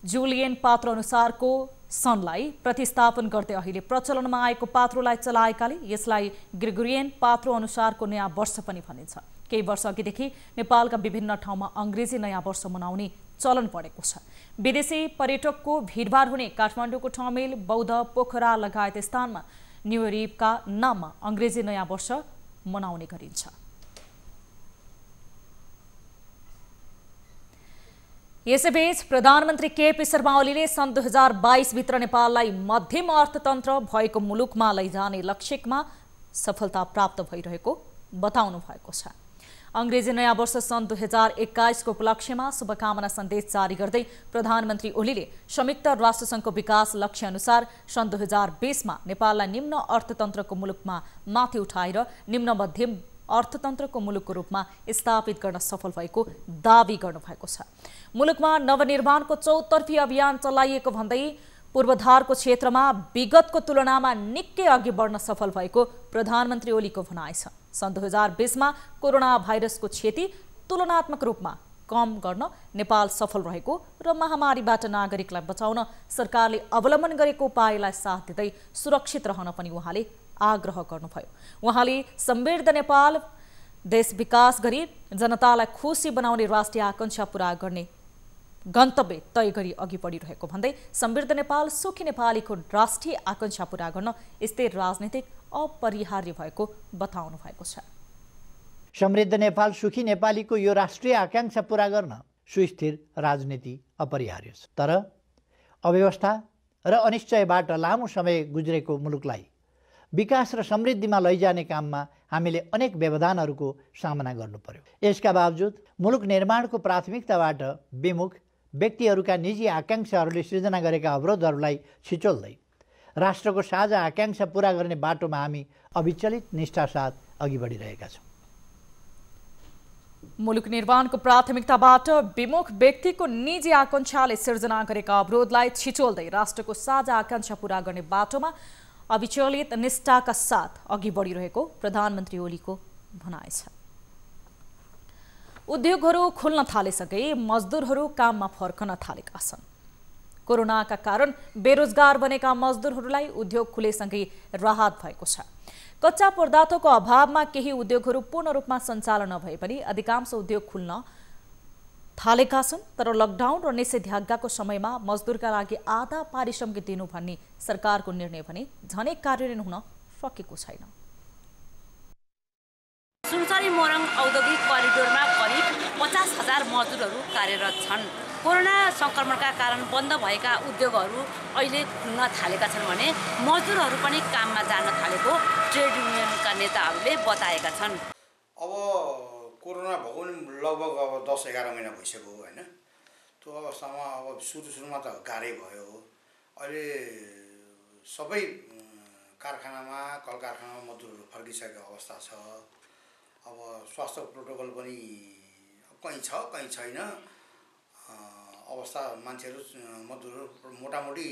A: जुलियन पात्रो अनुसारको सनलाई प्रतिस्थापन गर्दै अहिले प्रचलनमा आएको पात्रोलाई चलाएकाले यसलाई ग्रेगोरियन पात्रो अनुसारको नयाँ वर्ष पनि भनिन्छ। केही वर्ष अघिदेखि नेपालका विभिन्न ठाउँमा अङ्ग्रेजी नयाँ वर्ष मनाउने चलन बढेको छ। विदेशी पर्यटकको भिडभाड हुने काठमाडौँको ठमेल, बौद्ध, पोखरा लगायत स्थानमा न्यू इयर इभका नाममा अङ्ग्रेजी नयाँ वर्ष मनाउने गरिन्छ। यसैबीच प्रधानमन्त्री केपी शर्मा ओलीले सन् 2022 भित्र नेपाललाई मध्यम अर्थतन्त्र भएको मुलुकमा लैजाने लक्ष्यमा सफलता प्राप्त भइरहेको बताउनु भएको छ। अङ्ग्रेजी नयाँ वर्ष सन् 2021 को उपलक्ष्यमा शुभकामना सन्देश जारी गर्दै प्रधानमन्त्री ओलीले संयुक्त राष्ट्रसङ्घको विकास लक्ष्य अनुसार सन् 2020 मा नेपाललाई निम्न अर्थतन्त्रको मुलुकमा माथि उठाएर निम्न मध्यम अर्थतन्त्रको मुलुकको रूपमा स्थापित गर्न सफल भएको दावी गर्नुभएको छ। मुलुकमा नवनिर्माणको चौतर्फी अभियान चलाइएको भन्दै पूर्वाधारको क्षेत्रमा विगतको तुलनामा निकै अघि बढ्न सफल भएको प्रधानमन्त्री ओलीको भनाइ छ। सन् 2020 मा कोरोना भाइरसको क्षति तुलनात्मक रूपमा कम गर्न नेपाल सफल रहेको र महामारीबाट नागरिकलाई बचाउन सरकारले अवलम्बन गरेको उपायलाई साथ दिँदै सुरक्षित रहन पनि उहाँले आग्रह गर्नुभयो। उहाँले समृद्ध नेपाल देश विकास गरी जनतालाई खुसी बनाउने राष्ट्रिय आकांक्षा पूरा गर्ने गन्तव्य तय गरी अघि बढिरहेको भन्दै समृद्ध नेपाल सुखी नेपालीको राष्ट्रिय आकांक्षा पूरा गर्न स्थिर राजनीतिक अपरिहार्य भएको बताउनु भएको छ।
G: समृद्ध नेपाल सुखी नेपालीको यो राष्ट्रिय आकांक्षा पूरा गर्न सुस्थिर राजनीति अपरिहार्य छ। तर अव्यवस्था र अनिश्चयबाट लामो समय गुज्रेको मुलुकलाई विकास र समृद्धिमा लैजाने काममा हामीले अनेक व्यवधानहरूको सामना गर्नु पर्यो। यसका बावजुद मुलुक निर्माणको प्राथमिकताबाट विमुख व्यक्तिहरूका निजी आकांक्षाहरूले सृजना गरेका अवरोधहरूलाई छिचोल्दै राष्ट्रको साझा आकांक्षा पूरा गर्ने बाटोमा हामी अविचलित निष्ठासाथ अघि बढिरहेका छौँ।
A: मुलुक निर्माणको प्राथमिकताबाट विमुख व्यक्तिको निजी आकांक्षाले सिर्जना गरेका अवरोधलाई छिचोल्दै राष्ट्रको साझा आकांक्षा पूरा गर्ने बाटोमा अविचलित निष्ठाका साथ अघि बढिरहेको प्रधानमन्त्री ओलीको भनाइ छ। उद्योगहरू खुल्न थालिसके मजदुरहरू काममा फर्कन थालेका छन्। कोरोनाका कारण बेरोजगार बनेका मजदुरहरूलाई उद्योग खुलेसँगै राहत भएको छ। कच्चा पदार्थको अभावमा केही उद्योगहरू पूर्ण रूपमा सञ्चालन नभए पनि अधिकांश उद्योग खुल्न थालेका छन्। तर लकडाउन र निषेधाज्ञाको समयमा मजदुरका लागि आधा पारिश्रमिक दिनु भन्ने सरकारको निर्णय भने झनै कार्यान्वयन हुन सकेको छैन।
P: सुनसरी मोरङ औद्योगिक करिडोरमा करिब 50,000 मजदुरहरू कार्यरत छन्। कोरोना संक्रमणका कारण बन्द भएका उद्योगहरू अहिले खुल्न थालेका छन् भने मजदुरहरू पनि काममा जान थालेको ट्रेड युनियनका नेताहरूले बताएका छन्।
Q: अब कोरोना भएको नि लगभग अब 10-11 महिना भइसक्यो होइन। त्यो अवस्थामा अब सुरुमा त गाह्रै भयो। अहिले सबै कारखानामा कल कारखानामा मजदुरहरू फर्किसकेको अवस्था छ। अब स्वास्थ्य प्रोटोकल पनि कहीँ छ कहीँ छैन अवस्था। मान्छेहरू मजदुरहरू मोटामोटी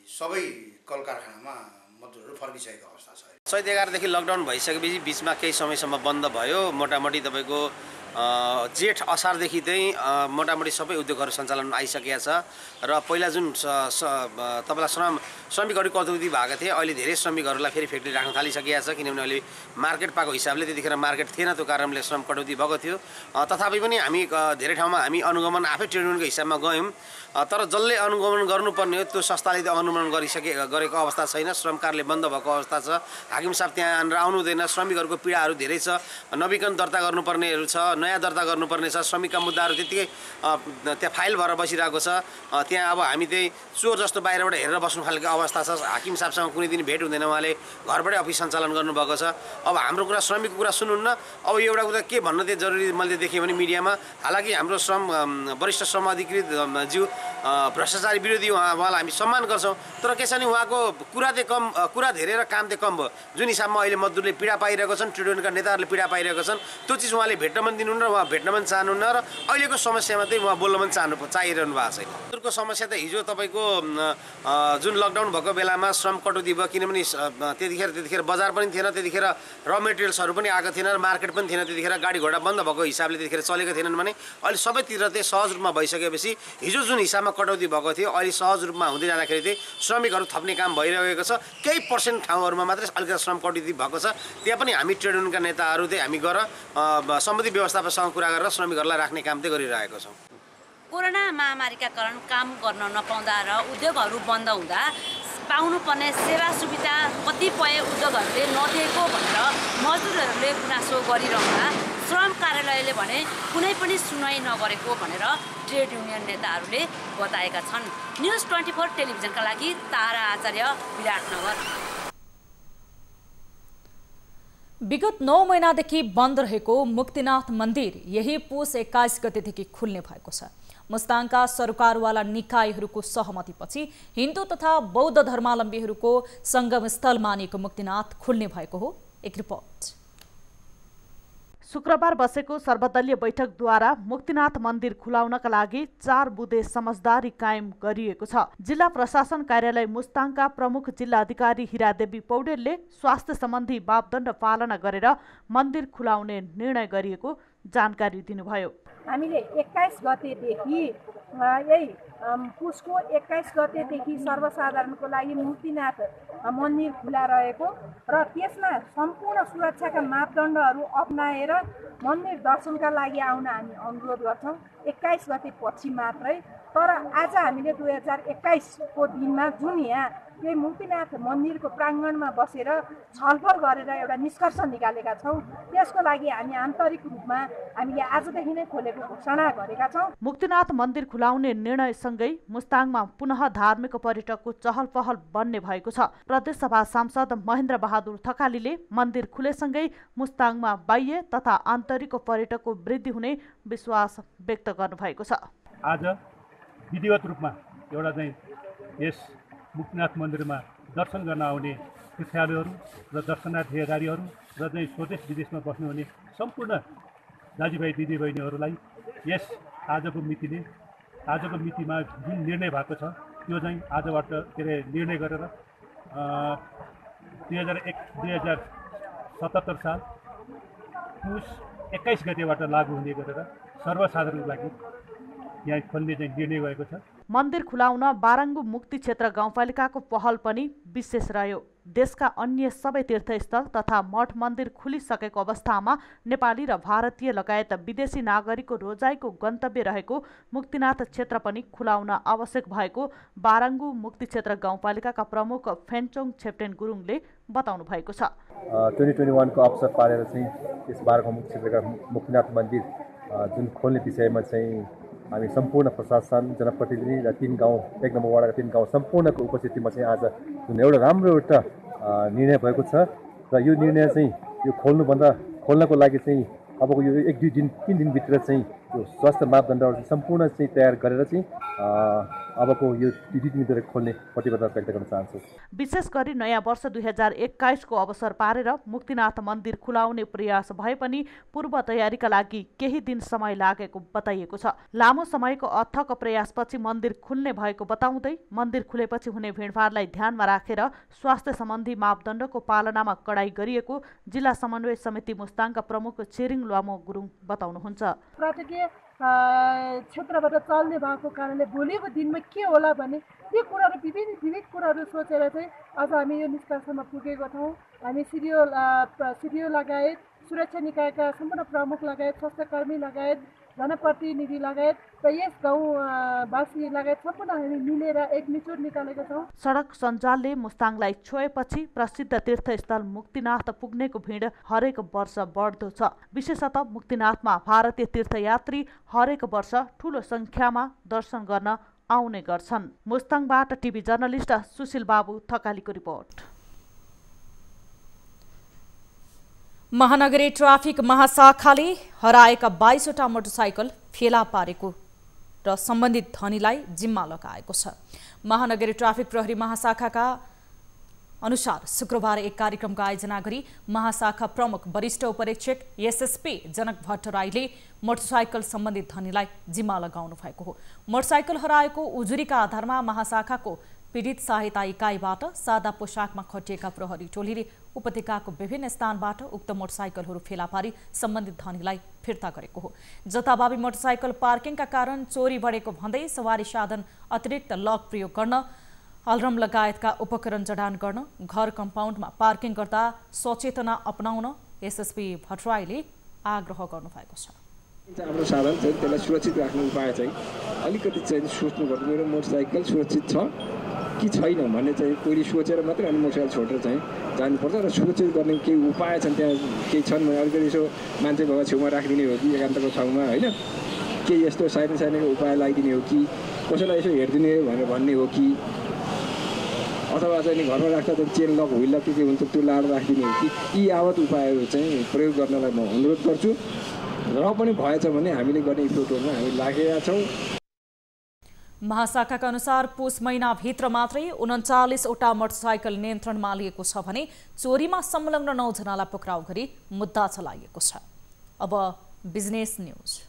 Q: सबै कल कारखानामा मजदुरहरू फर्किसकेको अवस्था छ।
R: चैत 11 देखि लकडाउन भइसकेपछि बिचमा केही समयसम्म बन्द भयो। मोटामोटी तपाईँको जेठ असारदेखि चाहिँ मोटामोटी सबै उद्योगहरू सञ्चालन आइसकेका छ। र पहिला जुन तपाईँलाई श्रमिकहरूको अनुभूति भएको थिए अहिले धेरै श्रमिकहरूलाई फेरि फ्याक्ट्री राख्न थालिसकेका छ। किनभने अहिले मार्केट पाएको हिसाबले त्यतिखेर मार्केट थिएन, त्यो कारणले श्रम कटौती भएको थियो। तथापि पनि हामी धेरै ठाउँमा हामी अनुगमन आफै ट्रेड युनियनको हिसाबमा गयौँ। तर जसले अनुगमन गर्नुपर्ने हो त्यो संस्थाले त अनुगमन गरेको अवस्था छैन। श्रम कार्यालय बन्द भएको अवस्था छ। हाकिम साहब त्यहाँ आउनु हुँदैन। श्रमिकहरूको पीडाहरू धेरै छ। नवीकरण दर्ता गर्नुपर्नेहरू छ, नयाँ दर्ता गर्नुपर्ने छ। श्रमिकका मुद्दाहरू त्यतिकै त्यहाँ फाइल भएर बसिरहेको छ। त्यहाँ अब हामी चाहिँ चोर जस्तो बाहिरबाट हेरेर बस्नु खालको अवस्था छ। हाकिम साहबसँग कुनै दिन भेट हुँदैन, उहाँले घरबाटै अफिस सञ्चालन गर्नुभएको छ। अब हाम्रो कुरा श्रमिकको कुरा सुन्नुहुन्न। अब एउटा कुरा के भन्न चाहिँ जरुरी मैले देखेँ भने मिडियामा, हालाकि हाम्रो वरिष्ठ श्रम अधिकृत ज्यू भ्रष्टाचारी विरोधी उहाँलाई हामी सम्मान गर्छौँ। तर के छ भने उहाँको कुरा धेरै र काम चाहिँ कम भयो। जुन हिसाबमा अहिले मजदुरले पीडा पाइरहेको छन्, ट्रेड युनियनका नेताहरूले पीडा पाइरहेको छन्, त्यो चिज उहाँले भेट्न पनि दिनुहुन्न, उहाँ भेट्न पनि चाहनुहुन्न। र अहिलेको समस्यामा चाहिँ उहाँ बोल्न पनि चाहिरहनु भएको छैन। मजदुरको समस्या त हिजो तपाईँको जुन लकडाउन भएको बेलामा श्रम कटौती भयो। किनभने त्यतिखेर बजार पनि थिएन, त्यतिखेर र मेटेरियल्सहरू पनि आएको थिएन, र मार्केट पनि थिएन। त्यतिखेर गाडी घोडा बन्द भएको हिसाबले त्यतिखेर चलेको थिएनन् भने अहिले सबैतिर चाहिँ सहज रूपमा भइसकेपछि हिजो जुन हिसाबमा कटौती भएको थियो अहिले सहज रूपमा हुँदै जाँदाखेरि चाहिँ श्रमिकहरू थप्ने काम भइरहेको छ। केही पर्सेन्ट ठाउँहरूमा मात्रै अलिकति श्रम कटौती भएको छ। त्यहाँ पनि हामी ट्रेड युनियनका नेताहरू चाहिँ हामी गएर सम्बन्धित व्यवस्थापकसँग कुरा गरेर श्रमिकहरूलाई राख्ने काम चाहिँ गरिरहेको छौँ।
P: कोरोना महामारीका कारण काम गर्न नपाउँदा र उद्योगहरू बन्द हुँदा पाउनुपर्ने सेवा सुविधा कतिपय उद्योगहरूले नदिएको भनेर मजदुरहरूले गुनासो गरिरहँदा श्रम कार्यालयले भने कुनै पनि सुनवाई नगरेको भनेर ट्रेड युनियन नेताहरूले बताएका छन्। न्युज 24 टेलिभिजनका लागि तारा आचार्य, विराटनगर।
A: विगत 9 महिनादेखि बन्द रहेको मुक्तिनाथ मन्दिर यही पुस 21 गतेदेखि खुल्ने भएको छ। मुस्ताङका सरकारवाला निकायहरूको सहमतिपछि हिन्दू तथा बौद्ध धर्मावलम्बीहरूको संगम स्थल मानिएको मुक्तिनाथ खुल्ने भएको हो। एक रिपोर्ट।
S: शुक्रबार बसेको सर्वदलीय बैठकद्वारा मुक्तिनाथ मन्दिर खुलाउनका लागि 4 बुँदे समझदारी कायम गरिएको छ। जिल्ला प्रशासन कार्यालय मुस्ताङका प्रमुख जिल्ला अधिकारी हिरादेवी पौडेलले स्वास्थ्य सम्बन्धी मापदण्ड पालना गरेर मन्दिर खुलाउने निर्णय गरिएको जानकारी दिनुभयो।
E: हामीले 21 गतेदेखि यही पुसको 21 गतेदेखि सर्वसाधारणको लागि मुक्तिनाथ मन्दिर खुला रहेको र त्यसमा सम्पूर्ण सुरक्षाका मापदण्डहरू अपनाएर मन्दिर दर्शनका लागि आउन हामी अनुरोध गर्छौँ 21 गते पछि मात्रै। तर आज हामीले 2021 को दिनमा जुन यहाँ यही मुक्तिनाथ मन्दिरको प्राङ्गणमा बसेर छलफल गरेर एउटा निष्कर्ष निकालेका छौँ। त्यसको लागि हामी आन्तरिक रूपमा हामीले आजदेखि नै खोलेको घोषणा गरेका छौँ।
S: मुक्तिनाथ मन्दिर खुलाउने निर्णयसँगै मुस्ताङमा पुनः धार्मिक पर्यटकको चहल पहल बन्ने भएको छ। प्रदेशसभा सांसद महेन्द्र बहादुर थकालीले मन्दिर खुलेसँगै मुस्ताङमा बाह्य तथा आन्तरिक पर्यटकको वृद्धि हुने विश्वास व्यक्त गर्नुभएको छ।
T: आज विधिवत रूपमा एउटा चाहिँ यस मुक्तिनाथ मन्दिरमा दर्शन गर्न आउने तीर्थयात्रीहरू र दर्शनार्थीहरू र चाहिँ स्वदेश विदेशमा बस्नुहुने सम्पूर्ण दाजुभाइ दिदीबहिनीहरूलाई यस आजको मितिमा जुन निर्णय भएको छ त्यो चाहिँ आजबाट निर्णय गरेर 2077 साल पुस 21 गतेबाट लागू हुने गरेर सर्वसाधारणको लागि यहाँ खोल्ने चाहिँ निर्णय भएको छ।
S: मन्दिर खुलाउन बाराङ्गु मुक्ति क्षेत्र गाउँपालिकाको पहल पनि विशेष रह्यो। देशका अन्य सबै तीर्थस्थल तथा मठ मन्दिर खुलिसकेको अवस्थामा नेपाली र भारतीय लगायत विदेशी नागरिकको रोजाइको गन्तव्य रहेको मुक्तिनाथ क्षेत्र पनि खुलाउन आवश्यक भएको बाराङ्गु मुक्ति क्षेत्र गाउँपालिकाका प्रमुख फेन्चोङ छेप्टेन गुरुङले बताउनु भएको छ।
U: 2021 को अवसर पारेर चाहिँ यस बाराङ्गु मुक्ति क्षेत्रका मुक्तिनाथ मन्दिर जुन खोल्ने विषयमा चाहिँ हामी सम्पूर्ण प्रशासन जनप्रतिनिधि र 3 गाउँ 1 नम्बर वार्डका 3 गाउँ सम्पूर्णको उपस्थितिमा चाहिँ आज जुन एउटा राम्रो निर्णय भएको छ र यो निर्णय चाहिँ यो खोल्नको लागि चाहिँ अबको यो 1-2 दिन 3 दिनभित्र चाहिँ यो स्वास्थ्य मापदण्डहरू चाहिँ सम्पूर्ण चाहिँ तयार गरेर चाहिँ अबको यो 2 दिनभित्र खोल्ने प्रतिबद्धता व्यक्त गर्न चाहन्छु।
S: विशेष गरी नयाँ वर्ष 2021 को अवसर पारेर मुक्तिनाथ मन्दिर खुलाउने प्रयास भए पनि पूर्व तयारीका लागि केही दिन समय लागेको बताइएको छ। लामो समयको अथक प्रयासपछि मन्दिर खुल्ने भएको बताउँदै मन्दिर खुलेपछि हुने भिडभाडलाई ध्यानमा राखेर स्वास्थ्य सम्बन्धी मापदण्डको पालनामा कडाई गरिएको जिल्ला समन्वय समिति मुस्ताङका प्रमुख छिरिङ लामो गुरुङ बताउनुहुन्छ।
E: क्षेत्रबाट चल्ने भएको कारणले भोलिको दिनमा के होला भने त्यो कुराहरू विविध कुराहरू सोचेर चाहिँ आज हामी यो निष्कर्षमा पुगेको छौँ। हामी सिडिओ लगायत सुरक्षा निकायका सम्पूर्ण प्रमुख लगायत स्वास्थ्यकर्मी लगायत जनप्रतिनिधि लगायत र यस गाउँवासी लगायत सम्पूर्ण हामी मिलेर एक निचोड निकालेका छौँ।
S: सडक सञ्जालले मुस्ताङलाई छोएपछि प्रसिद्ध तीर्थस्थल मुक्तिनाथ पुग्नेको भिड हरेक वर्ष बढ्दो छ। विशेषतः मुक्तिनाथमा भारतीय तीर्थयात्री हरेक वर्ष ठूलो संख्यामा दर्शन गर्न आउने गर्छन्। मुस्ताङबाट टिभी जर्नलिस्ट सुशील बाबु थकालीको रिपोर्ट।
A: महानगरी ट्राफिक महाशाखाले हराएका 22 वटा मोटरसाइकल फेला पारेको र सम्बन्धित धनीलाई जिम्मा लगाएको छ। महानगरी ट्राफिक प्रहरी महाशाखाका अनुसार शुक्रबार एक कार्यक्रमको आयोजना गरी महाशाखा प्रमुख वरिष्ठ उपरीक्षक एसएसपी जनक भट्टराईले मोटरसाइकल सम्बन्धित धनीलाई जिम्मा लगाउनु भएको हो। मोटरसाइकल हराएको उजुरीका आधारमा महाशाखाको पीडित सहायता इकाइबाट सादा पोसाकमा खटिएका प्रहरी टोलीले उपत्यकाको विभिन्न स्थानबाट उक्त मोटरसाइकलहरू फेला पारी सम्बन्धित धनीलाई फिर्ता गरेको हो। जताभावी मोटरसाइकल पार्किङका कारण चोरी बढेको भन्दै सवारी साधन अतिरिक्त लक प्रयोग गर्न अलार्म लगायतका उपकरण जडान गर्न घर कम्पाउन्डमा पार्किङ गर्दा सचेतना अपनाउन एसएसपी भट्टराईले आग्रह गर्नुभएको छ।
V: हाम्रो साधन चाहिँ त्यसलाई सुरक्षित राख्ने उपाय चाहिँ अलिकति चाहिँ सोच्नुपर्छ। मेरो मोटरसाइकल सुरक्षित छ कि छैन भन्ने चाहिँ पहिले सोचेर मात्रै अनि मोटरसाइकल छोडेर चाहिँ जानुपर्छ र सुरक्षित गर्ने केही उपाय छन् त्यहाँ केही छन् भने अलिकति यसो मान्छे भएर छेउमा राखिदिने हो कि एकान्तको ठाउँमा होइन केही यस्तो साइनो उपाय लगाइदिने हो कि कसैलाई यसो हेरिदिने भनेर भन्ने हो कि अथवा चाहिँ घरमा राख्दा चाहिँ चेन लक हुइल लक के हुन्छ त्यो लाएर राखिदिने हो कि यी यावत उपायहरू चाहिँ प्रयोग गर्नलाई म अनुरोध गर्छु। र पनि भएछ भने हामीले गर्ने इफोर्टहरूमा हामी लागेका छौँ।
A: महाशाखाका अनुसार पुस महिनाभित्र मात्रै 39 वटा मोटरसाइकल नियन्त्रणमा लिएको छ भने चोरीमा संलग्न 9 जनालाई पक्राउ गरी मुद्दा चलाइएको छ। अब बिजनेस न्यूज।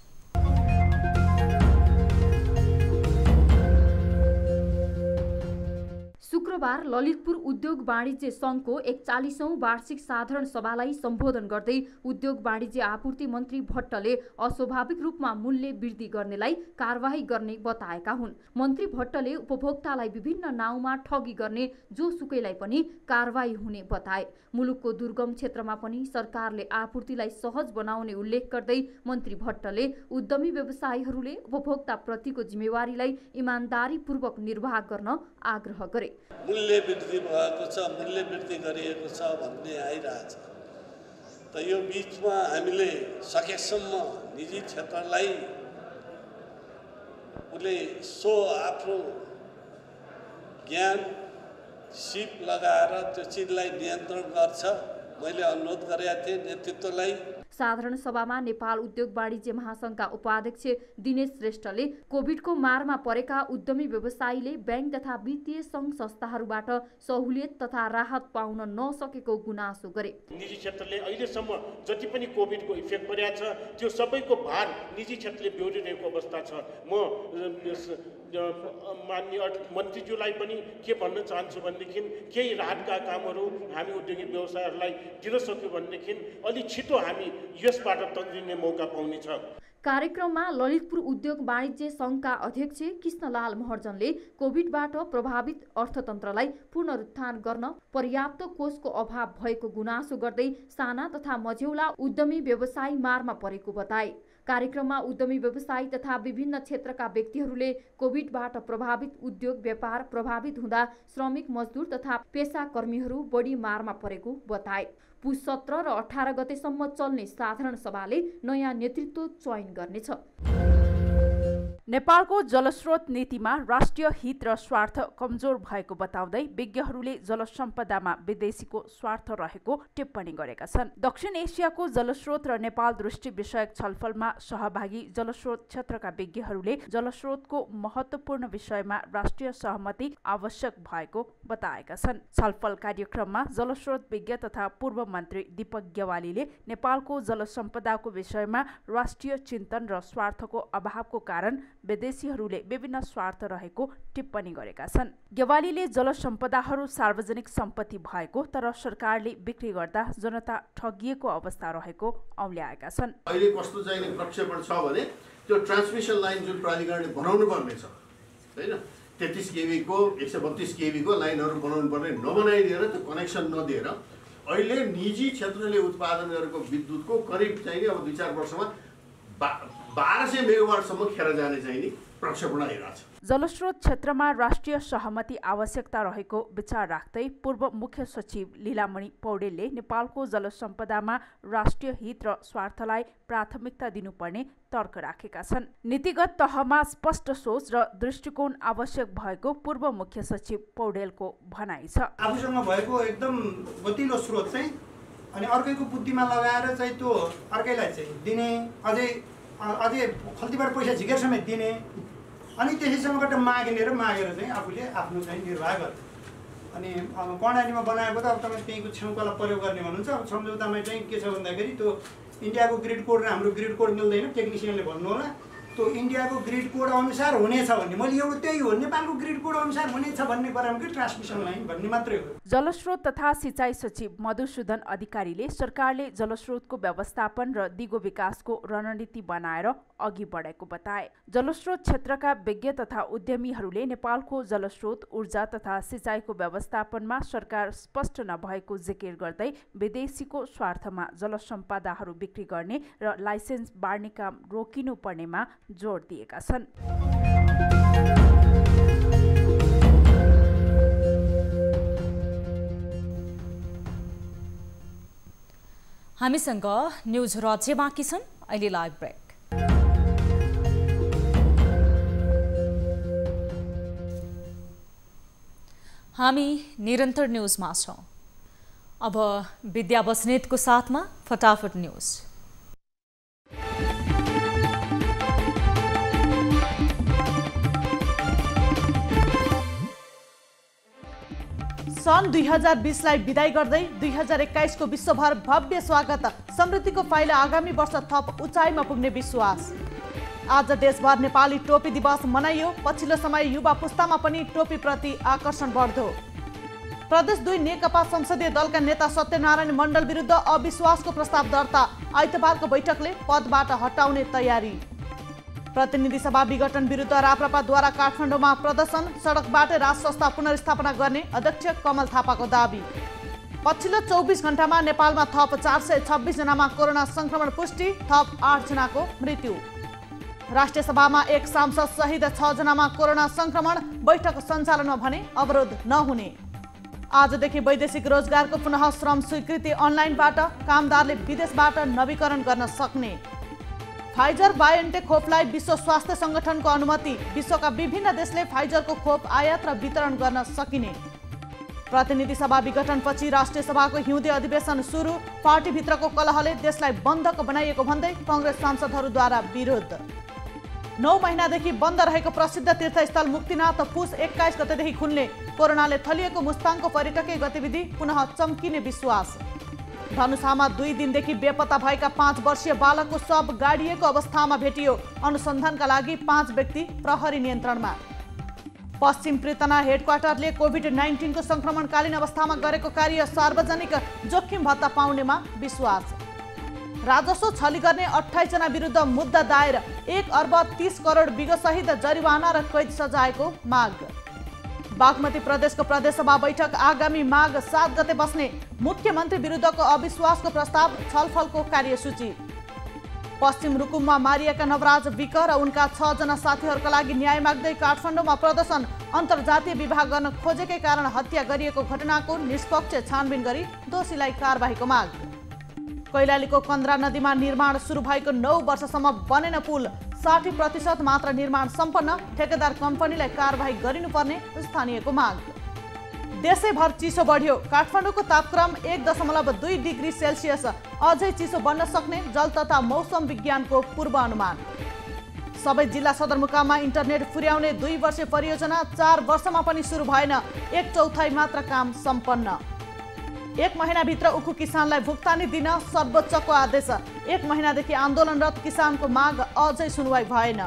F: शुक्रबार ललितपुर उद्योग वाणिज्य सङ्घको 41औं वार्षिक साधारण सभालाई सम्बोधन गर्दै उद्योग वाणिज्य आपूर्ति मन्त्री भट्टले अस्वाभाविक रूपमा मूल्य वृद्धि गर्नेलाई कारबाही गर्ने बताएका हुन्। मन्त्री भट्टले उपभोक्तालाई विभिन्न नाउँमा ठगी गर्ने जोसुकैलाई पनि कारबाही हुने बताए। मुलुकको दुर्गम क्षेत्रमा पनि सरकारले आपूर्तिलाई सहज बनाउने उल्लेख गर्दै मन्त्री भट्टले उद्यमी व्यवसायीहरूले उपभोक्ता प्रतिको जिम्मेवारीलाई इमानदारीपूर्वक निर्वाह गर्न आग्रह गरे।
B: मूल्य वृद्धि भएको छ, मूल्य वृद्धि गरिएको छ भन्ने आइरहेछ। त यो बीचमा हामीले सकेसम्म निजी क्षेत्रलाई उसले आफ्नो ज्ञान सिप लगाएर त्यो चिजलाई नियन्त्रण गर्छ। मैले अनुरोध गरेका थिएँ नेतृत्वलाई।
F: साधारण सभामा नेपाल उद्योग वाणिज्य महासंघका उपाध्यक्ष दिनेश श्रेष्ठले कोभिडको मारमा परेका उद्यमी व्यवसायीले बैंक तथा वित्तीय संघ संस्थाहरूबाट सहुलियत तथा राहत पाउन नसकेको गुनासो गरे।
C: निजी क्षेत्रले अहिलेसम्म जति पनि कोभिडको इफेक्ट परेको छ त्यो सबैको भार निजी क्षेत्रले बेहोरिरहेको अवस्था छ। म माननीय मन्त्रीज्यूलाई पनि के भन्न चाहन्छु भनेदेखि केही राहतका कामहरू हामी उद्योगी व्यवसायहरूलाई दिन सक्यो भनेदेखि अलि छिटो हामी यसबाट तन्जिने मौका पाउनेछ।
F: कार्यक्रममा ललितपुर उद्योग वाणिज्य संघका अध्यक्ष कृष्णलाल महर्जनले कोभिडबाट प्रभावित अर्थतन्त्रलाई पुनरुत्थान गर्न पर्याप्त कोषको अभाव भएको गुनासो गर्दै साना तथा मझौला उद्यमी व्यवसायी मारमा परेको बताए। कार्यक्रममा उद्यमी व्यवसायी तथा विभिन्न क्षेत्रका व्यक्तिहरूले कोभिडबाट प्रभावित उद्योग व्यापार प्रभावित हुँदा श्रमिक मजदुर तथा पेसाकर्मीहरू बढी मारमा परेको बताए। पुस 17 र 18 गतेसम्म चल्ने साधारण सभाले नयाँ नेतृत्व चयन गर्नेछ।
S: नेपालको जलस्रोत नीतिमा राष्ट्रिय हित र स्वार्थ कमजोर भएको बताउँदै विज्ञहरूले जलसम्पदामा विदेशीको स्वार्थ रहेको टिप्पणी गरेका छन्। दक्षिण एसियाको जलस्रोत र नेपाल दृष्टि विषयक छलफलमा सहभागी जलस्रोत क्षेत्रका विज्ञहरूले जलस्रोतको महत्त्वपूर्ण विषयमा राष्ट्रिय सहमति आवश्यक भएको बताएका छन्। छलफल कार्यक्रममा जलस्रोत विज्ञ तथा पूर्व मन्त्री दीपक ग्यावालीले नेपालको जलसम्पदाको विषयमा राष्ट्रिय चिन्तन र स्वार्थको अभावको कारण विदेशीहरूले विभिन्न स्वार्थ रहेको टिप्पणी गरेका छन्। ग्यावालीले जलसम्पदाहरू सार्वजनिक सम्पत्ति भएको तर सरकारले बिक्री गर्दा जनता ठगिएको अवस्था रहेको औल्याएका छन्।
W: अहिले कस्तो चाहिने प्रक्षेपण छ भने त्यो ट्रान्समिसन लाइन जुन प्राधिकरणले बनाउनु पर्ने छ हैन 33 केभी को 132 केभी को लाइनहरू बनाउनु पर्ने नबनाइदिएर त्यो कनेक्सन नदिएर अहिले निजी क्षेत्रले उत्पादन गरेको विद्युतको करिब चाहिने अब 2-4 वर्षमा 1200 मेगावाटसम्म खेर जाने चाहिने प्रक्षेपण आइरहेछ।
S: जलस्रोत क्षेत्रमा राष्ट्रिय सहमति आवश्यकता रहेको विचार राख्दै पूर्व मुख्य सचिव लीलामणि पौडेलले नेपालको जलसम्पदामा राष्ट्रिय हित र स्वार्थलाई प्राथमिकता दिनुपर्ने तर्क राखेका छन्। नीतिगत तहमा स्पष्ट सोच र दृष्टिकोण आवश्यक भएको पूर्व मुख्य सचिव पौडेलको भनाइ छ।
X: आफूसँग भएको एकदम गतिलो स्रोत चाहिँ अनि अर्कैको बुद्धिमा लगाएर चाहिँ त्यो अर्कैलाई चाहिँ दिने अझै खल्तीबाट पैसा झिकेर समेत दिने अनि त्यसैसँगबाट माग्ने र मागेर चाहिँ आफूले आफ्नो चाहिँ निर्वाह गर्ने। अनि कर्णालीमा बनाएको त अब तपाईँ त्यहीँको छेउकालाई प्रयोग गर्ने भन्नुहुन्छ। अब सम्झौतामा चाहिँ के छ भन्दाखेरि त्यो इन्डियाको ग्रिड कोड र हाम्रो ग्रिड कोड मिल्दैन। टेक्निसियनले भन्नु होला त्यो इन्डियाको ग्रिड कोड अनुसार हुनेछ भन्ने मैले एउटा त्यही हो नेपालको ग्रिड कोड अनुसार हुनेछ भन्ने गराउनुकै ट्रान्समिसन लाइन भन्ने मात्रै हो।
S: जलस्रोत तथा सिँचाइ सचिव मधुसूदन अधिकारीले सरकारले जलस्रोतको व्यवस्थापन र दिगो विकासको रणनीति बनाएर अघि बढेको बताए। जलस्रोत क्षेत्रका विज्ञ तथा उद्यमीहरूले नेपालको जलस्रोत ऊर्जा तथा सिँचाइको व्यवस्थापनमा सरकार स्पष्ट नभएको जिकिर गर्दै विदेशीको स्वार्थमा जलसम्पदाहरू बिक्री गर्ने र लाइसेन्स बाँड्ने काम रोकिनु पर्नेमा जोड दिएका छन्।
A: हामीसँग न्यूज राज्य बाँकी छन्। अहिले लाइभ ब्रेक। हामी निरन्तर न्यूजमा छौं। अब विद्या बस्नेतको साथमा फटाफट न्यूज।
S: सन् 2020 लाई विदाई गर्दै 2021 को विश्वभर भव्य स्वागत। समृद्धिको पाइला आगामी वर्ष थप उचाइमा पुग्ने विश्वास। आज देशभर नेपाली टोपी दिवस मनाइयो। पछिल्लो समय युवा पुस्तामा पनि टोपी प्रति आकर्षण बढ्दो। प्रदेश 2 नेकपा संसदीय दलका नेता सत्यनारायण मण्डल विरुद्ध अविश्वासको प्रस्ताव दर्ता। आइतबारको बैठकले पदबाट हटाउने तयारी। प्रतिनिधि सभा विघटन विरुद्ध राप्रपाद्वारा काठमाडौँमा प्रदर्शन, सडकबाटै राज संस्था पुनर्स्थापना गर्ने अध्यक्ष कमल थापाको दाबी। पछिल्लो 24 घण्टामा नेपालमा थप 426 जनामा कोरोना संक्रमण पुष्टि, थप 8 जनाको मृत्यु। राष्ट्रिय सभामा एक सांसद सहित 6 जनामा कोरोना संक्रमण, बैठक सञ्चालनमा भने अवरोध नहुने। आजदेखि वैदेशिक रोजगारको पुनः श्रम स्वीकृति अनलाइनबाट, कामदारले विदेशबाट नवीकरण गर्न सक्ने। फाइजर बायोन्टेक खोपलाई विश्व स्वास्थ्य संगठनको अनुमति, विश्वका विभिन्न देशले फाइजरको खोप आयात र वितरण गर्न सकिने। प्रतिनिधि सभा विघटनपछि राष्ट्रिय सभाको हिउँदे अधिवेशन सुरु, पार्टीभित्रको कलहले देशलाई बन्धक बनाइएको भन्दै कांग्रेस सांसदहरूद्वारा विरोध। 9 महिनादेखि बन्द रहेको प्रसिद्ध तीर्थस्थल मुक्तिनाथ पुस 21 गतेदेखि खुल्ने, कोरोनाले थलिएको मुस्ताङको पर्यटकीय गतिविधि पुनः चम्किने विश्वास। धनुषामा 2 दिनदेखि बेपत्ता भएका 5 वर्षीय बालकको शव गाडिएको अवस्थामा भेटियो। अनुसन्धानका लागि 5 व्यक्ति प्रहरी नियन्त्रणमा। पश्चिम पृतना हेडक्वार्टरले कोभिड-19 को संक्रमणकालीन अवस्थामा गरेको कार्य सार्वजनिक जोखिम भत्ता पाउनेमा विश्वास। राजस्व छली गर्ने 28 जना विरुद्ध मुद्दा दायर, 1 अर्ब 30 करोड बिगसहित जरिवाना र कैद सजायको माग। बागमती प्रदेशको प्रदेशसभा बैठक आगामी माघ 7 गते बस्ने, मुख्यमन्त्री विरुद्धको अविश्वासको प्रस्ताव छलफलको कार्यसूची। पश्चिम रुकुममा मारिएका नवराज विक र उनका 6 जना साथीहरूका लागि न्याय माग्दै काठमाडौँमा प्रदर्शन, अन्तर्जातीय विवाह गर्न खोजेकै कारण हत्या गरिएको घटनाको निष्पक्ष छानबिन गरी दोषीलाई कारबाहीको माग। कैलालीको कन्द्रा नदीमा निर्माण सुरु भएको 9 वर्षसम्म बनेन पुल, 60% मात्र निर्माण सम्पन्न, ठेकेदार कम्पनीलाई कारबाही गरिनुपर्ने स्थानीयको माग। देशैभर चिसो बढ्यो, काठमाडौँको तापक्रम 1.2 डिग्री सेल्सियस, अझै चिसो बढ्न सक्ने जल तथा मौसम विज्ञानको पूर्वानुमान। सबै जिल्ला सदरमुकाममा इन्टरनेट पुर्याउने 2 वर्षे परियोजना 4 वर्षमा पनि सुरु भएन, 1/4 मात्र काम सम्पन्न। 1 महिनाभित्र उखु किसानलाई भुक्तानी दिन सर्वोच्चको आदेश, 1 महिनादेखि आन्दोलनरत किसानको माग अझै सुनवाई भएन।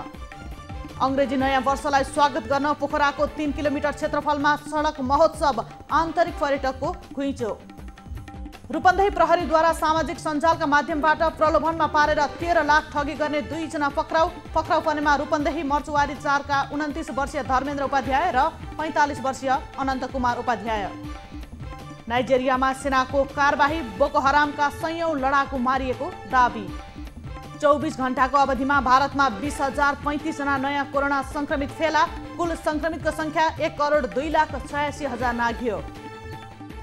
S: अंग्रेजी नयाँ वर्षलाई स्वागत गर्न पोखराको 3 किलोमिटर क्षेत्रफलमा सडक महोत्सव, आन्तरिक पर्यटकको घुइँचो। रूपन्देही प्रहरीद्वारा सामाजिक सञ्जालका माध्यमबाट प्रलोभनमा पारेर 13 लाख ठगी गर्ने 2 जना पक्राउ। पक्राउ पर्नेमा रूपन्देही मर्चुवारी 4 का 29 वर्षीय धर्मेन्द्र उपाध्याय र 45 वर्षीय अनन्त कुमार उपाध्याय। नाइजेरियामा सेनाको कारबाही, बोको हरामका 100औं लडाकु मारिएको दाबी। 24 घण्टाको अवधिमा भारतमा 20,035 जना नयाँ कोरोना संक्रमित फेला, कुल संक्रमितको संख्या 1,02,86,000 नाघ्यो।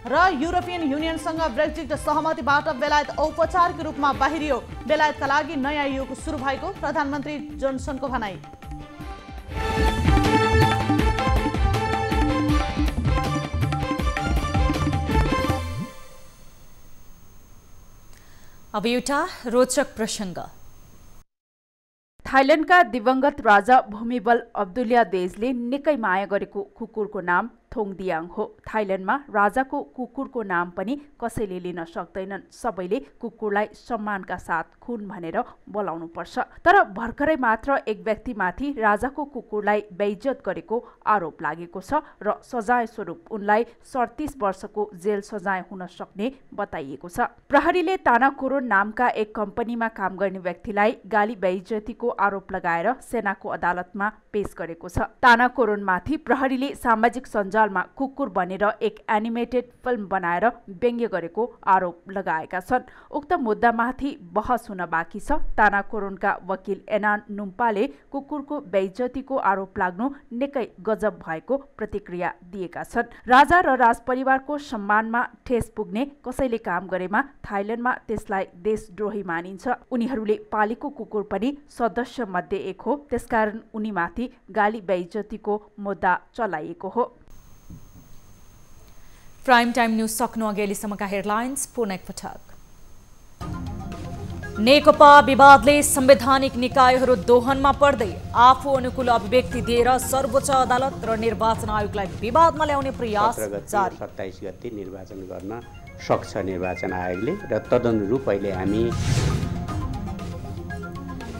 S: र युरोपियन युनियनसँग ब्रेक्जिट सहमतिबाट बेलायत औपचारिक रूपमा बाहिरियो, बेलायतका लागि नयाँ युग सुरु भएको प्रधानमन्त्री जोन्सनको भनाई।
A: अब एउटा रोचक प्रसङ्ग।
H: थाइल्यान्डका दिवंगत राजा भूमिबल अब्दुल्ला देजले निकै माया गरेको कुकुरको नाम थोङदियाङ हो। थाइल्यान्डमा राजाको कुकुरको नाम पनि कसैले लिन सक्दैनन्, सबैले कुकुरलाई सम्मानका साथ खुन भनेर बोलाउनु पर्छ। तर भर्खरै मात्र एक व्यक्तिमाथि राजाको कुकुरलाई बेइज्जत गरेको आरोप लागेको छ र सजाय स्वरूप उनलाई 37 वर्षको जेल सजाय हुन सक्ने बताइएको छ। प्रहरीले तानाकोरोन नामका एक कम्पनीमा काम गर्ने व्यक्तिलाई गाली बेइज्जतीको आरोप लगाएर सेनाको अदालतमा पेश गरेको छ। तानाकोरोनमाथि प्रहरीले सामाजिक सञ्जालमा कुकुर बनेर एक एनिमेटेड फिल्म बनाएर व्यङ्ग्य गरेको आरोप लगाएका छन्। उक्त मुद्दामाथि बहस हुन बाँकी छ। तानाकोरोनका वकिल एनान नुम्पाले कुकुरको बेइज्जतीको आरोप लाग्नु निकै गजब भएको प्रतिक्रिया दिएका छन्। राजा र राजपरिवारको सम्मानमा ठेस पुग्ने कसैले काम गरेमा थाइल्यान्डमा त्यसलाई देशद्रोही मानिन्छ। उनीहरूले पालेको कुकुर पनि सदस्य मध्ये एक हो, त्यसकारण उनीमाथि गाली बेइज्जतीको मुद्दा चलाइएको हो।
A: प्राइम टाइम न्यूज सक्नु अघि अहिलेसम्मका हेडलाइन्स पुनः एकपटक। नेकपा विवादले संवैधानिक निकायहरू दोहनमा पर्दै आफू अनुकूल अभिव्यक्ति दिएर सर्वोच्च अदालत र निर्वाचन आयोगलाई विवादमा ल्याउने प्रयास जारी।
I: 27 गते निर्वाचन गर्न सक्छ निर्वाचन आयोगले र तदनुरूप अहिले हामी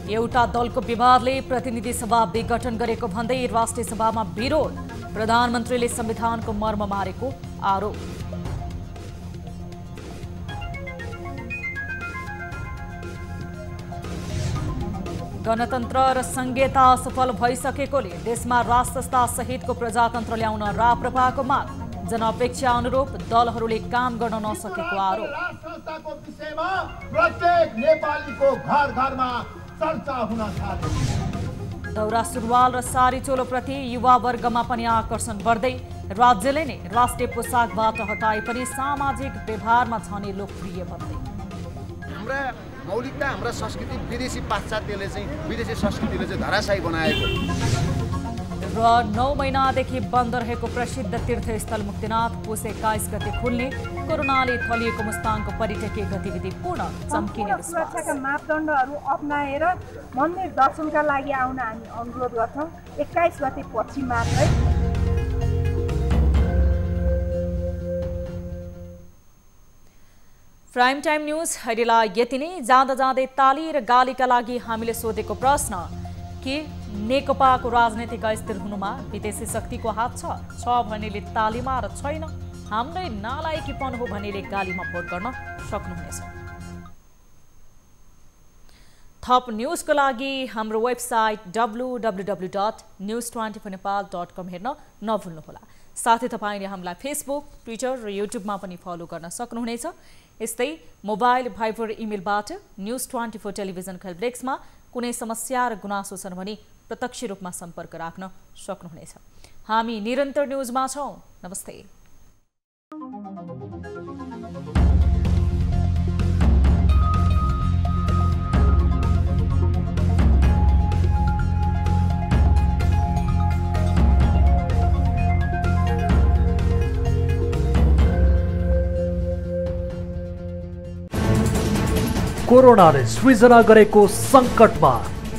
A: एउटा दलको विवादले प्रतिनिधि सभा विघटन गरेको भन्दै राष्ट्रिय सभामा विरोध। प्रधानमन्त्रीले संविधानको मर्म मारेको आरोप। गणतन्त्र र संघीयता असफल भइसकेकोले देशमा राष्ट्रसत्ता सहितको प्रजातन्त्र ल्याउन राप्रपाको माग। जनअपेक्षा अनुरूप दलहरूले काम गर्न नसकेको आरोप।
J: राष्ट्रसत्ताको विषयमा प्रत्येक नेपालीको घर-घरमा चर्चा हुन थाल्यो।
A: दौरा सुरुवाल र सारी चोलोप्रति युवा वर्गमा पनि आकर्षण बढ्दै राज्यले नै राष्ट्रिय पोसाकबाट हटाए पनि सामाजिक व्यवहारमा झनै लोकप्रिय बन्दै।
D: हाम्रा मौलिकता हाम्रा संस्कृति विदेशी पाश्चात्यले चाहिँ विदेशी संस्कृतिले चाहिँ धराशायी बनाएको
A: र 9 महिनादेखि बन्द रहेको प्रसिद्ध तीर्थस्थल मुक्तिनाथ पुस 21 गते खुल्ने। कोरोनाले थलिएको मुस्ताङको पर्यटकीय गतिविधि पूर्ण चम्किने विश्वास।
E: सुरक्षाका मापदण्डहरू अपनाएर मन्दिर दर्शनका लागि आउन हामी अनुरोध गर्छौँ। 21 गते पछि मात्रै।
A: प्राइम टाइम न्यूज अहिलेलाई यति नै। जाँदा जाँदै ताली र गालीका लागि हामीले सोधेको प्रश्न के नेकपाको राजनैतिक अस्थिर हुनुमा विदेशी शक्तिको हात छ भनेले तालीमा र छैन हाम्रै नालायकीपन हो भनेले गालीमा भोट गर्न सक्नुहुनेछ। थप न्यूजको लागि हाम्रो वेबसाइट www.news24nepal.com हेर्न नभुल्नुहोला। साथै तपाईले हामीलाई फेसबुक, ट्विटर र युट्युबमा पनि फलो गर्न सक्नुहुनेछ। यस्तै मोबाइल, भाइबर, इमेलबाट न्यूज24 टेलिभिजन हेल्पडेस्कमा कुनै समस्या र गुनासो छन् भने प्रत्यक्ष रूपमा सम्पर्क राख्न सक्नुहुनेछ। हामी निरन्तर न्यूजमा छौं। नमस्ते।
K: कोरोनाले सृजना गरेको संकटमा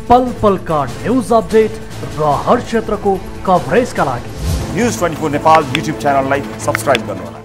K: पल पलका न्यूज अपडेट र हर क्षेत्रको कभरेजका लागि News24 नेपाल युट्युब च्यानललाई सब्स्क्राइब गर्नुहोला।